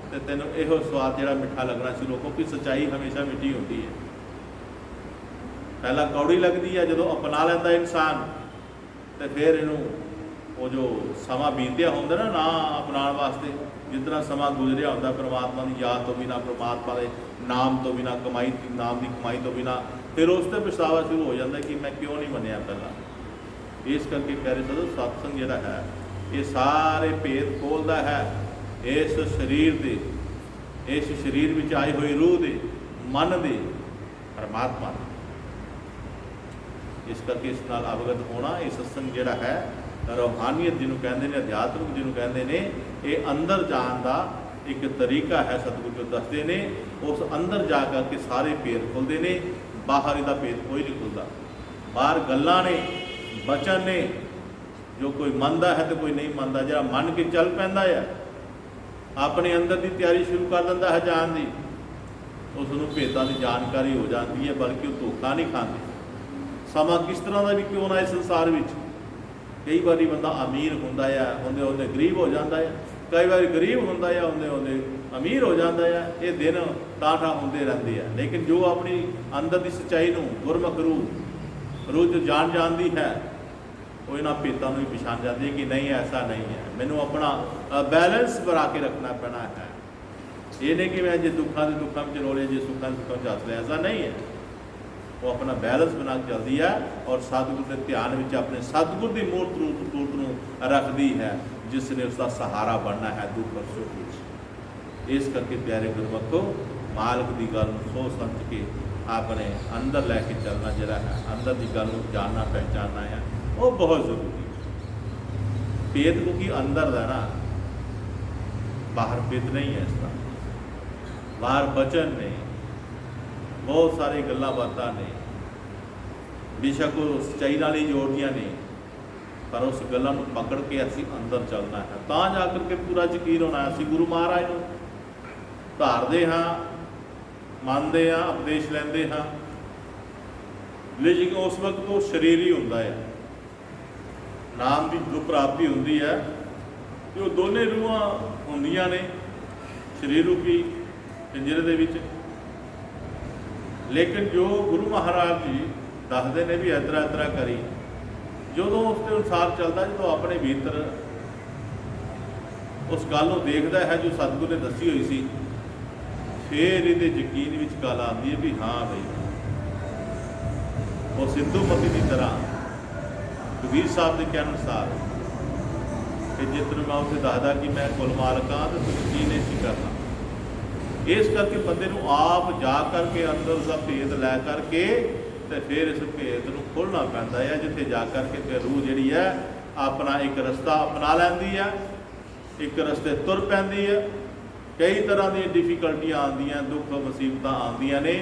ਅਤੇ ਤੈਨੂੰ ਇਹੋ ਸਵਾਦ ਜਿਹੜਾ ਮਿੱਠਾ ਲੱਗਣਾ ਸ਼ੁਰੂ ਹੋ। ਕਿਉਂਕਿ ਸੱਚਾਈ ਹਮੇਸ਼ਾ ਮਿੱਠੀ ਹੁੰਦੀ ਹੈ। ਪਹਿਲਾਂ ਕੌੜੀ ਲੱਗਦੀ ਹੈ, ਜਦੋਂ ਅਪਣਾ ਲੈਂਦਾ ਇਨਸਾਨ ਅਤੇ ਫਿਰ ਇਹਨੂੰ ਉਹ ਜੋ ਸਮਾਂ ਬੀਤਿਆ ਹੁੰਦਾ ਨਾ ਅਪਣਾਉਣ ਵਾਸਤੇ, ਜਿਸ ਤਰ੍ਹਾਂ ਸਮਾਂ ਗੁਜ਼ਰਿਆ ਹੁੰਦਾ ਪਰਮਾਤਮਾ ਦੀ ਯਾਦ ਤੋਂ ਬਿਨਾਂ, ਪਰਮਾਤਮਾ ਦੇ ਨਾਮ ਤੋਂ ਬਿਨਾਂ, ਨਾਮ ਦੀ ਕਮਾਈ ਤੋਂ ਬਿਨਾਂ, ਫਿਰ ਉਸ 'ਤੇ ਪਛਤਾਵਾ ਸ਼ੁਰੂ ਹੋ ਜਾਂਦਾ ਕਿ ਮੈਂ ਕਿਉਂ ਨਹੀਂ ਮੰਨਿਆ ਪਹਿਲਾਂ। ਇਸ ਕਰਕੇ ਪਿਆਰੇ ਸਾਧੂ, ਸਤਸੰਗ ਜਿਹੜਾ ਹੈ ਇਹ ਸਾਰੇ ਭੇਦ ਖੋਲ੍ਹਦਾ ਹੈ ਇਸ ਸਰੀਰ ਦੇ, ਇਸ ਸਰੀਰ ਵਿੱਚ ਆਈ ਹੋਈ ਰੂਹ ਦੇ, ਮਨ ਦੇ, ਪਰਮਾਤਮਾ ਦੇ। ਇਸ ਕਰਕੇ ਇਸ ਨਾਲ ਅਵਗਤ ਹੋਣਾ, ਇਹ ਸਤਸੰਗ ਜਿਹੜਾ ਹੈ ਰੂਹਾਨੀਅਤ ਜਿਹਨੂੰ ਕਹਿੰਦੇ ਨੇ, ਅਧਿਆਤਮਿਕ ਜਿਹਨੂੰ ਕਹਿੰਦੇ ਨੇ, ਇਹ ਅੰਦਰ ਜਾਣ ਦਾ ਇੱਕ ਤਰੀਕਾ ਹੈ। ਸਤਿਗੁਰੂ ਜੋ ਦੱਸਦੇ ਨੇ, ਉਸ ਅੰਦਰ ਜਾ ਕਰਕੇ ਸਾਰੇ ਭੇਦ ਖੁੱਲ੍ਹਦੇ ਨੇ, ਬਾਹਰ ਇਹਦਾ ਭੇਦ ਕੋਈ ਨਹੀਂ ਖੁੱਲ੍ਹਦਾ। ਬਾਹਰ ਗੱਲਾਂ ਨੇ, ਬਚਨ ਨੇ, ਜੋ ਕੋਈ ਮੰਨਦਾ ਹੈ ਤੇ ਕੋਈ ਨਹੀਂ ਮੰਨਦਾ। ਜਿਹੜਾ ਮੰਨ ਕੇ ਚੱਲ ਪੈਂਦਾ ਆ, ਆਪਣੇ ਅੰਦਰ ਦੀ ਤਿਆਰੀ ਸ਼ੁਰੂ ਕਰ ਦਿੰਦਾ ਹੈ ਜਾਣ ਦੀ, ਉਸ ਨੂੰ ਭੇਦਾਂ ਦੀ ਜਾਣਕਾਰੀ ਹੋ ਜਾਂਦੀ ਹੈ, ਬਲਕਿ ਉਹ ਧੋਖਾ ਨਹੀਂ ਖਾਂਦੇ। ਸਮਾਂ ਕਿਸ ਤਰ੍ਹਾਂ ਦਾ ਵੀ ਕਿਉਂ ਨਾ ਇਸ ਸੰਸਾਰ ਵਿੱਚ, ਕਈ ਵਾਰੀ ਬੰਦਾ ਅਮੀਰ ਹੁੰਦਾ ਆ, ਹੁੰਦੇ ਹੁੰਦੇ ਗਰੀਬ ਹੋ ਜਾਂਦਾ ਆ, ਕਈ ਵਾਰੀ ਗਰੀਬ ਹੁੰਦਾ ਆ, ਹੁੰਦੇ ਹੁੰਦੇ ਅਮੀਰ ਹੋ ਜਾਂਦਾ ਆ। ਇਹ ਦਿਨ ਟਾਂਠਾ ਹੁੰਦੇ ਰਹਿੰਦੇ ਆ। ਲੇਕਿਨ ਜੋ ਆਪਣੀ ਅੰਦਰ ਦੀ ਸੱਚਾਈ ਨੂੰ ਗੁਰਮੁਖ ਰੂਹ ਜੋ ਜਾਣਦੀ ਹੈ, ਉਹ ਇਹਨਾਂ ਭੇਦਾਂ ਨੂੰ ਵੀ ਪਛਾਣ ਜਾਂਦੀ ਹੈ ਕਿ ਨਹੀਂ, ਐਸਾ ਨਹੀਂ ਹੈ। ਮੈਨੂੰ ਆਪਣਾ ਬੈਲੈਂਸ ਬਣਾ ਕੇ ਰੱਖਣਾ ਪੈਣਾ ਹੈ। ਇਹ ਨਹੀਂ ਕਿ ਮੈਂ ਜੇ ਦੁੱਖਾਂ ਦੇ ਦੁੱਖਾਂ ਵਿੱਚ ਰੋਲੇ, ਜੇ ਸੁੱਖਾਂ ਦੇ ਸੁੱਖਾਂ ਵਿੱਚ ਹੱਸ ਲਿਆ, ਐਸਾ ਨਹੀਂ ਹੈ। ਉਹ ਆਪਣਾ ਬੈਲੈਂਸ ਬਣਾ ਕੇ ਚੱਲਦੀ ਹੈ ਔਰ ਸਤਿਗੁਰ ਦੇ ਧਿਆਨ ਵਿੱਚ ਆਪਣੇ ਸਤਿਗੁਰ ਦੀ ਮੂਰਤ ਨੂੰ ਰੱਖਦੀ ਹੈ, ਜਿਸ ਨੇ ਉਸ ਦਾ ਸਹਾਰਾ ਬਣਨਾ ਹੈ ਦੁੱਖ ਔਰ ਸੁੱਖ ਵਿੱਚ। ਇਸ ਕਰਕੇ ਪਿਆਰੇ ਗੁਰਮੁਖੋ, ਮਾਲਕ ਦੀ ਗੱਲ ਨੂੰ ਸੋਚ ਸਮਝ ਕੇ ਆਪਣੇ ਅੰਦਰ ਲੈ ਕੇ ਚੱਲਣਾ ਜਿਹੜਾ ਹੈ, ਅੰਦਰ ਦੀ ਗੱਲ ਨੂੰ ਜਾਣਨਾ ਪਹਿਚਾਨਣਾ ਹੈ, ਉਹ ਬਹੁਤ ਜ਼ਰੂਰੀ ਹੈ। ਭੇਦ ਕਿਉਂਕਿ ਅੰਦਰ ਦਾ ਨਾ, ਬਾਹਰ ਭੇਦ ਨਹੀਂ ਹੈ। ਇਸ ਦਾ ਬਾਹਰ ਬਚਨ ਨੇ, ਬਹੁਤ ਸਾਰੇ ਗੱਲਾਂ ਬਾਤਾਂ ਨੇ, ਬੇਸ਼ੱਕ ਉਹ ਸੱਚਾਈ ਨਾਲ ਹੀ ਜੋੜਦੀਆਂ ਨੇ, ਪਰ ਉਸ ਗੱਲਾਂ ਨੂੰ ਪਕੜ ਕੇ ਅਸੀਂ ਅੰਦਰ ਚੱਲਣਾ ਹੈ, ਤਾਂ ਜਾ ਕਰਕੇ ਪੂਰਾ ਯਕੀਨ ਹੋਣਾ। ਅਸੀਂ ਗੁਰੂ ਮਹਾਰਾਜ ਨੂੰ ਧਾਰਦੇ ਹਾਂ, ਮੰਨਦੇ ਹਾਂ, ਉਪਦੇਸ਼ ਲੈਂਦੇ ਹਾਂ, ਲੇਕਿਨ ਉਸ ਵਕਤ ਉਹ ਸਰੀਰ ਹੀ ਹੁੰਦਾ ਹੈ। ਨਾਮ ਦੀ ਜੋ ਪ੍ਰਾਪਤੀ ਹੁੰਦੀ ਹੈ, ਤੇ ਉਹ ਦੋਨੇ ਰੂਹਾਂ ਹੁੰਦੀਆਂ ਨੇ ਸਰੀਰ ਰੂਪੀ ਪਿੰਜਰੇ ਦੇ ਵਿੱਚ। ਲੇਕਿਨ ਜੋ ਗੁਰੂ ਮਹਾਰਾਜ ਜੀ ਦੱਸਦੇ ਨੇ ਵੀ ਇਸ ਤਰ੍ਹਾਂ ਕਰੀ, ਜਦੋਂ ਉਸ ਦੇ ਅਨੁਸਾਰ ਚੱਲਦਾ, ਜਦੋਂ ਆਪਣੇ ਭੀਤਰ ਉਸ ਗੱਲ ਨੂੰ ਦੇਖਦਾ ਹੈ ਜੋ ਸਤਿਗੁਰ ਨੇ ਦੱਸੀ ਹੋਈ ਸੀ, ਫਿਰ ਇਹਦੇ ਯਕੀਨ ਵਿੱਚ ਗੱਲ ਆਉਂਦੀ ਹੈ ਵੀ ਹਾਂ ਬਈ, ਉਹ ਸਿੰਧੂਮਤੀ ਦੀ ਤਰ੍ਹਾਂ ਕਬੀਰ ਸਾਹਿਬ ਦੇ ਕਹਿਣ ਅਨੁਸਾਰ ਕਿ ਜਿਸ ਨੂੰ ਮੈਂ ਉੱਥੇ ਦੱਸਦਾ ਕਿ ਮੈਂ ਕੁਲ ਮਾਲਕਾਂ ਤੇ ਤੁਸੀਂ ਕੀ ਨਹੀਂ ਸੀ ਕਰਨਾ। ਇਸ ਕਰਕੇ ਬੰਦੇ ਨੂੰ ਆਪ ਜਾ ਕਰਕੇ ਅੰਦਰ ਦਾ ਭੇਦ ਲੈ ਕਰਕੇ ਤੇ ਫਿਰ ਇਸ ਭੇਦ ਨੂੰ ਖੋਲ੍ਹਣਾ ਪੈਂਦਾ ਹੈ, ਜਿੱਥੇ ਜਾ ਕਰਕੇ ਫਿਰ ਰੂਹ ਜਿਹੜੀ ਹੈ ਆਪਣਾ ਇੱਕ ਰਸਤਾ ਅਪਣਾ ਲੈਂਦੀ ਹੈ, ਇੱਕ ਰਸਤੇ ਤੁਰ ਪੈਂਦੀ ਹੈ। ਕਈ ਤਰ੍ਹਾਂ ਦੀਆਂ ਡਿਫੀਕਲਟੀਆਂ ਆਉਂਦੀਆਂ, ਦੁੱਖ ਮੁਸੀਬਤਾਂ ਆਉਂਦੀਆਂ ਨੇ,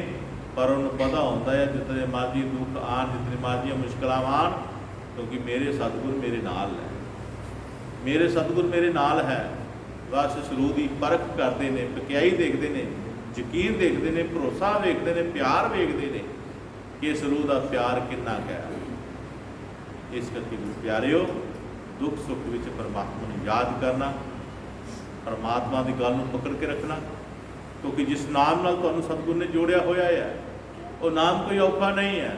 ਪਰ ਉਹਨੂੰ ਪਤਾ ਹੁੰਦਾ ਹੈ ਜਿਤਨੇ ਮਰਜ਼ੀ ਦੁੱਖ ਆਉਣ, ਜਿਤਨੀ ਮਰਜ਼ੀ ਮੁਸ਼ਕਲਾਂ ਆਉਣ, क्योंकि मेरे सतगुर मेरे नाल है, मेरे सतगुर मेरे नाल है। बस सरू की परख करते हैं, पक्याई देखते हैं, यकीन देखते हैं, भरोसा वेखते हैं, प्यार वेखते हैं कि इस रूह का प्यार कितना है। इस करके प्यारिओ दुख सुख विच परमात्मा ने याद करना, परमात्मा की गल पकड़ के रखना, क्योंकि जिस नाम नाल तुहानू सतगुर ने जोड़िया होया है वो नाम कोई औखा नहीं है।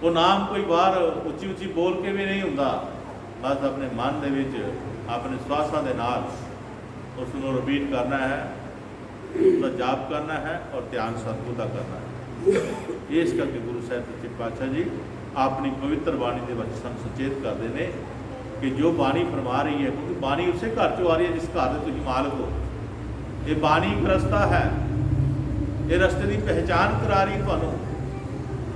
वो नाम कोई बाहर उच्ची उच्ची बोल के भी नहीं होंदा, बस अपने मन दे विच अपने श्वासां दे नाल उसनूं रिपीट करना है, उसका जाप करना है और ध्यान सतगुर का करना है। इस करके गुरु साहिब सच्चे पातशाह जी अपनी पवित्र बाणी के वचन सचेत करते हैं कि जो बाणी फरमा रही है, क्योंकि बाणी उसे घर चो आ रही है जिस घर के तुसीं मालक हो। ये बाणी एक रस्ता है, ये रस्ते की पहचान करा रही तुहानूं।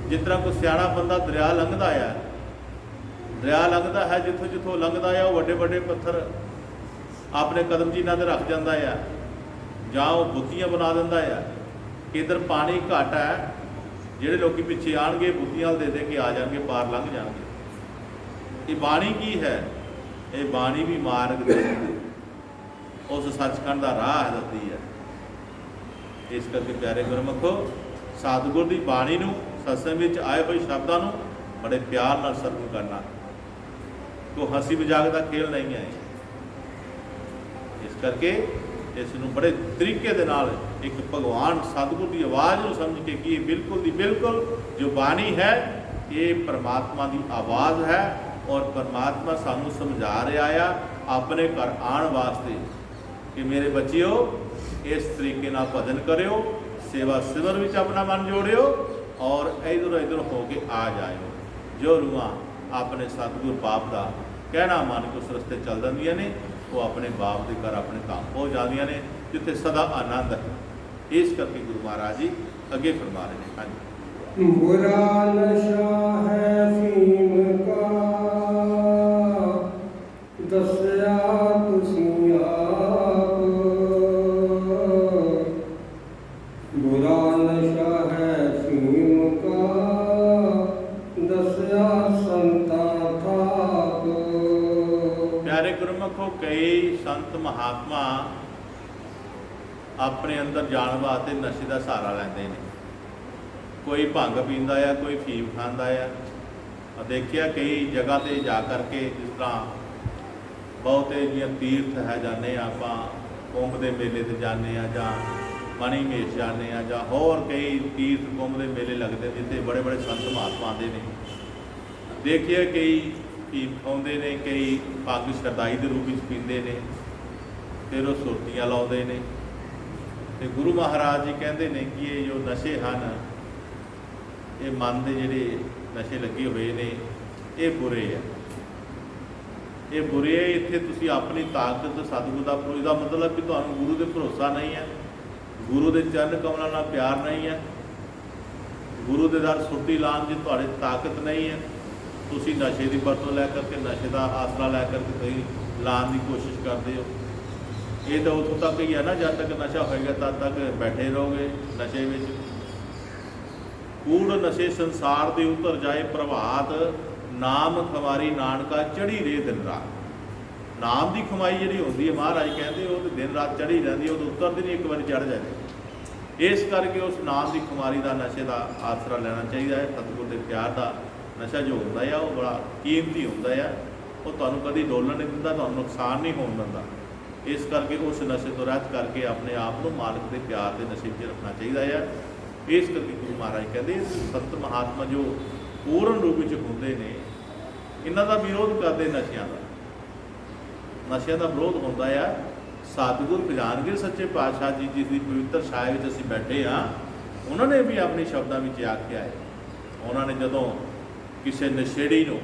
जिस तरह कोई सियाणा बंदा दरिया लंघदा है, दरिया लंघदा है, जिथों जिथों लंघदा है वो वड्डे वड्डे पत्थर अपने कदम जिन्हां ते रख जांदा है, जां वो बुत्तियां बना दिंदा है कि इधर पानी घट है, ਜਿਹੜੇ लोग पिछे आएंगे बुत्तियां दे दे के आ जाएंगे, पार लंघ जाएंगे। ये बाणी की है, ये बाणी भी मार्ग दे उस सचखंड का राह दसदी है। इस करके प्यारे गुरमुखो सतगुर की बाणी नूं, सत्संग में आए हुए शब्दों नूं बड़े प्यार नाल सरवण करना, कोई हंसी मजाक का खेल नहीं है। इस करके इसनूं बड़े तरीके दे नाल एक भगवान सतगुर की आवाज़ नूं समझ के कि बिल्कुल दी बिल्कुल जो बाणी है ये परमात्मा की आवाज़ है और परमात्मा सानू समझा रहा है अपने घर आने वास्ते कि मेरे बच्चिओ इस तरीके नाल भजन करियो, सेवा सिमर विच अपना मन जोड़ियो और इधर इधर होके आ जाओ। जो रूहां अपने सतगुर बाप का कहना मान के उस रस्ते चल जांदियां ने, वो अपने बाप के घर अपने धाम पहुँच जांदियां ने जिथे सदा आनंद है। इस करके गुरु महाराज जी अगे फरमा रहे हैं। हाँ जी, बुरा नशा है फीम का दसया तुसीं आप, बुरा नशा है फीम का दसया संता थाप। प्यारे गुरमुखो कई संत महात्मा अपने अंदर जाण वास्ते नशे का सहारा लेंदे ने। कोई भंग पींदा है, कोई फीम खांदा है। देखिया कई जगह ते जा करके जिस तरह बहुते जियां तीर्थ है जाने आपां, कुंभ के मेले ते जाने जां मणीमेश जाने जां होर कई तीर्थ कुंभ के मेले लगते जिथे बड़े बड़े संत महात्मा आते हैं। देखिए कई फीम खाते हैं, कई भंग शरदाई के रूप में पींदे ने, फिर वो सुरतियां लाउंदे ने। तो गुरु महाराज जी कहते हैं कि ये जो नशे हैं ये मन के जोड़े नशे लगे हुए ने ये बुरे है, ये बुरे है। इत्थे तुसीं अपनी ताकत सतगुर का इसका मतलब भी तुहानूं गुरु के भरोसा नहीं है, गुरु के चरण कमलों नाल प्यार नहीं है, गुरु के दर सुरती लाने की तुहाडे ताकत नहीं है। तुसीं नशे की वरतों लै करके नशे का आसरा लै करके कहीं लाने की कोशिश करते हो। ये तो उतों तक ही है ना, जब तक नशा होएगा तब तक बैठे रहोगे नशे में। कूड़ नशे संसार दे उतर जाए प्रभात, नाम खमारी नानका चढ़ी रहे दिन रात। नाम की कमाई जी होती है महाराज कहते वो तो दिन रात चढ़ी रहती है, वो तो उतरती नहीं, एक बार चढ़ जाए। इस करके उस नाम की कमारी का नशे का आसरा लेना चाहिए है। सतगुर के प्यार का नशा जो होता है वो बड़ा कीमती होता है, वो तुहानूं कभी डोलन नहीं दिंदा, तुहानूं नुकसान नहीं होण दिंदा। इस करके उस नशे तो रहत करके अपने आप को मालिक के प्यार के नशे में रखना चाहिए है। इस करके गुरु महाराज कहते संत महात्मा जो पूर्ण रूप में होंगे ने इन्हों का विरोध करते नशियां का, नशियां का विरोध होता है। सतगुर खजानगिर सच्चे पातशाह जी जिसकी पवित्र छाया में असीं बैठे हाँ, उन्होंने भी अपने शब्दों में आख्या है। उन्होंने जदों किसी नशेड़ी नूं,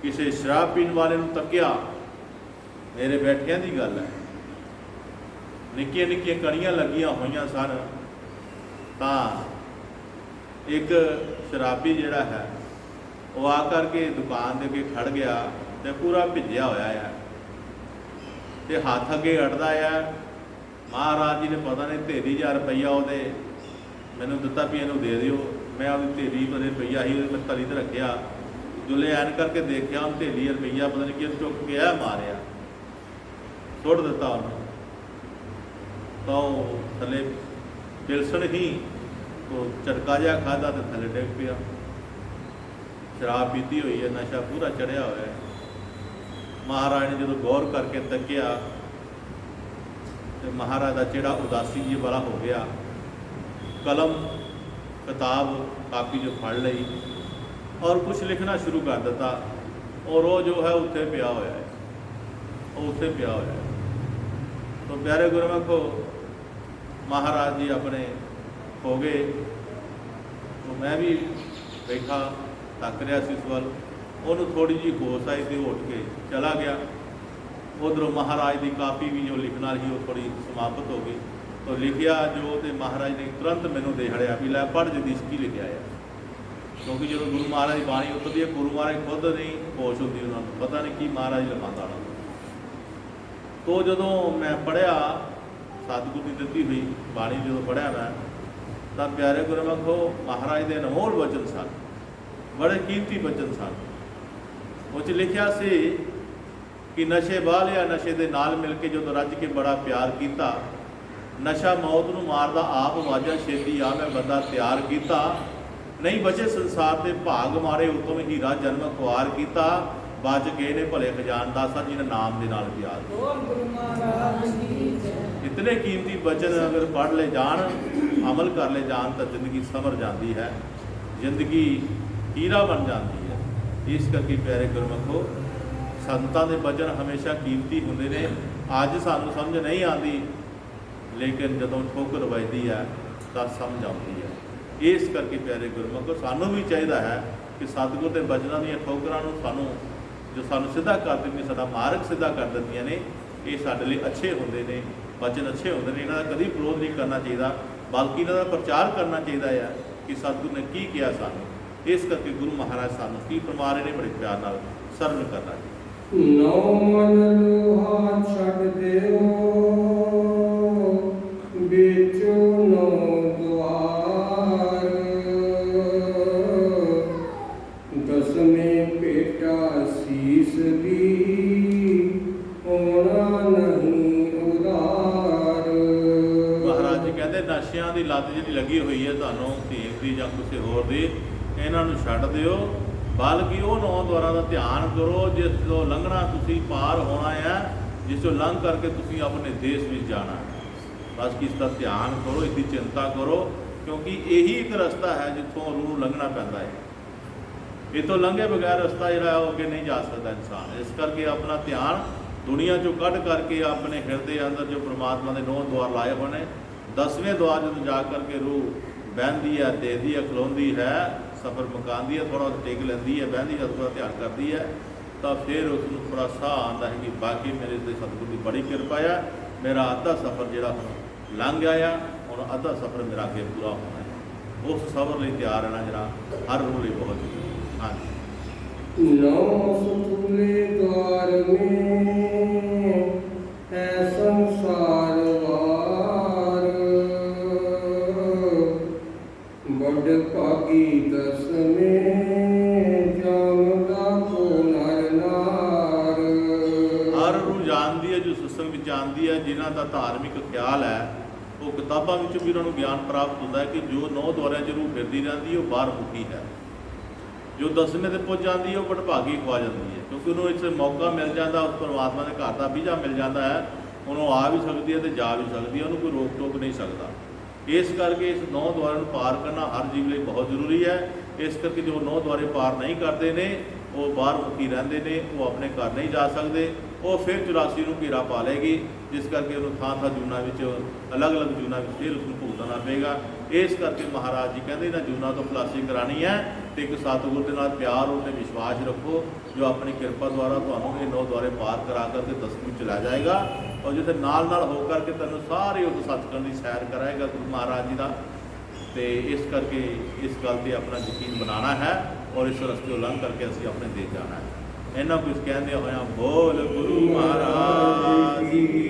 किसी शराब पीने वाले नूं तकिया, मेरे बैठिया की गल है, निक्कियां निक्कियां कड़ियां लगियां हुई सन, तो एक शराबी जिहड़ा है वो आकर के दुकान के अगे खड़ गया तो पूरा भिजया होया है, तो हाथ अगे अड़दा है। महाराज जी ने पता नहीं 23,000 रुपया वो मैनू दिता भी इनू दे दिओ, मैं आपकी ढेली पर रुपया ही मैं तली ते रखिया, जुले ऐन करके देखा उन ढेली रुपया पता नहीं कि चुक के आ मारिया, सुट दिता उन्होंने, तो थले पिलसन ही तो झटका जहा खाधा तो थले डिग पिया। शराब पीती हुई है, नशा पूरा चढ़िया हुआ है। महाराज ने जो गौर करके तकिया तो महाराज का चेहरा उदासी जी वाला हो गया। कलम किताब कापी जो फड़ ली और कुछ लिखना शुरू कर दिता, और वो जो है उत्थे पिया होया है, वो उत्थे पिया होया है। तो प्यारे गुरमुखो महाराज जी अपने हो गए, तो मैं भी बैठा तक रहा इस वाल, उन्होंने थोड़ी जी होश आई तो उठ के चला गया। उधरों महाराज की कापी भी जो लिखना ही वो थोड़ी समाप्त हो गई, तो लिखिया जो तो महाराज ने तुरंत मैनू दे हड़िया भी लै पढ़ जदीश की लिखा है, क्योंकि जो गुरु महाराज की बाणी उतरती है गुरु महाराज खुद नहीं होश होती, उन्होंने पता नहीं कि महाराज लिखाता ना। तो जो मैं पढ़िया सतगुरु की दिती हुई बाणी जो पढ़िया मैं, तो प्यारे गुरमुखो महाराज के अनमोल वचन सन, बड़े कीमती वचन सन। उस लिखिया से कि नशे बाह लिया, नशे के नाल मिल के जो रज के बड़ा प्यार किया, नशा मौत नूं मारदा आप वाजा छेती आ मैं बंदा तैयार किया, नहीं बचे संसार के भाग मारे उतों हीरा जन्म खुआर किया, बच गए ने भले खजान दासा जिन्हें नाम के नाल प्यार। इतने कीमती वचन अगर पढ़ ले जान, अमल कर ले जान, तो जिंदगी संवर जाती है, जिंदगी हीरा बन जाती है। इस करके प्यारे गुरमुखो संतां दे वचन हमेशा कीमती होंदे ने। अज सानू समझ नहीं आती, लेकिन जदों ठोकर वजदी है तो समझ आती है। इस करके प्यारे गुरमुखो सानू भी चाहिए है कि सतगुर के वचनों दी ठोकरां नूं सानू जो सानू सीधा कर देंगे, साडा मार्ग सीधा कर देंदियां ने, ये साडे लई अच्छे होंदे ने, वचन अच्छे होंदे ने। इन्हां दा कदी विरोध नहीं करना चाहिए, बल्कि इन्हां दा प्रचार करना चाहिए है कि सतगुर ने की किया सानू। इस करके गुरु महाराज सानू की फरमा रहे ने, बड़े प्यार नाल सरल करना चाहिए। नौ मन लोहा छड़ देओ, बेचो नौ द्वार, दसवें पेटा शीस दी, होना नहीं उदार। महाराज जी कहते नशियां की लत जी लगी हुई है तुहानू धीम की जां किसी होर दी, इन्हां नूं छड्ड दिओ, बल्कि वो 9 द्वारा का ध्यान करो जिस जो लंघना तुसी पार होना है, जिस जो लंघ करके तुसी अपने देश में जाना है। बस इसका ध्यान करो, इसकी चिंता करो, क्योंकि यही एक रास्ता है जितों रूह लंघना पैंदा है। इतों लंघे बगैर रास्ता जो अगे नहीं जा सकता इंसान। इस करके अपना ध्यान दुनिया चो कढ़ करके अपने हृदय अंदर जो परमात्मा के 9 द्वार लाए होने, 10वें द्वार जो जा करके रूह बहती है, देखती है, खलोंदी है, सफ़र मुकाती है, थोड़ा टेक लेंदी है, बहती है, थोड़ा ध्यान करती है, तो फिर उसको थोड़ा साह आता है कि बाकी मेरे से सतगुर की बड़ी कृपा है, मेरा अद्धा सफ़र जोड़ा हम लंघ गया और अद्धा सफ़र मेरा अगे पूरा होना है। उस सफ़र लिए तैयार रहना जरा हर रूह लिए बहुत जरूरी है। हाँ जी। 9 सुतुले द्वार में है संसार वार, बड़ पागी 10 में जामदा को नर नार। हर रूह जानती है जो सत्संग में जानती है, जिन्हों का धार्मिक ख्याल है, वो किताबों में भी उन्होंने ज्ञान प्राप्त होता है कि जो 9 द्वारों च रूह फिरती रहती है वो बाहर मुखी है, जो 10वें ते पहुँच जाती है वो भटभागी खवा जाती है, क्योंकि उन्होंने इस मौका मिल जाता, उस परमात्मा के घर का वीजा मिल जाता है, उन्होंने आ भी सकती है तो जा भी सकती है, उन्होंने कोई रोक टोक नहीं सकता। इस करके इस 9 द्वारों पार करना हर जीव लिए बहुत जरूरी है। इस करके जो 9 द्वारे पार नहीं करते हैं वो बाहर मुखी रहते हैं, वो अपने घर नहीं जा सकते, वो फिर 84 ਨੂੰ घेरा पा लेगी, जिस करके उन्होंने थां जूना अलग अलग जूना फिर उसको भुगतना पेगा। इस करके महाराज जी कहते इन्होंने जूना तो खलासी करानी है, तो एक सतगुर के नाल प्यार और विश्वास रखो, जो अपनी कृपा द्वारा तुहानूं ये 9 द्वारे पार करा करके 10वीं चला जाएगा, और जिसे नाल होकर के तेनों सारे उस सचखंड की सैर कराएगा गुरु महाराज जी का। तो इस करके इस गल पर अपना यकीन बनाना है और इस रस्ते उलंघ करके असीं अपने देश जाना है। इन्ना कुछ कहते होया बोल गुरु महाराज की।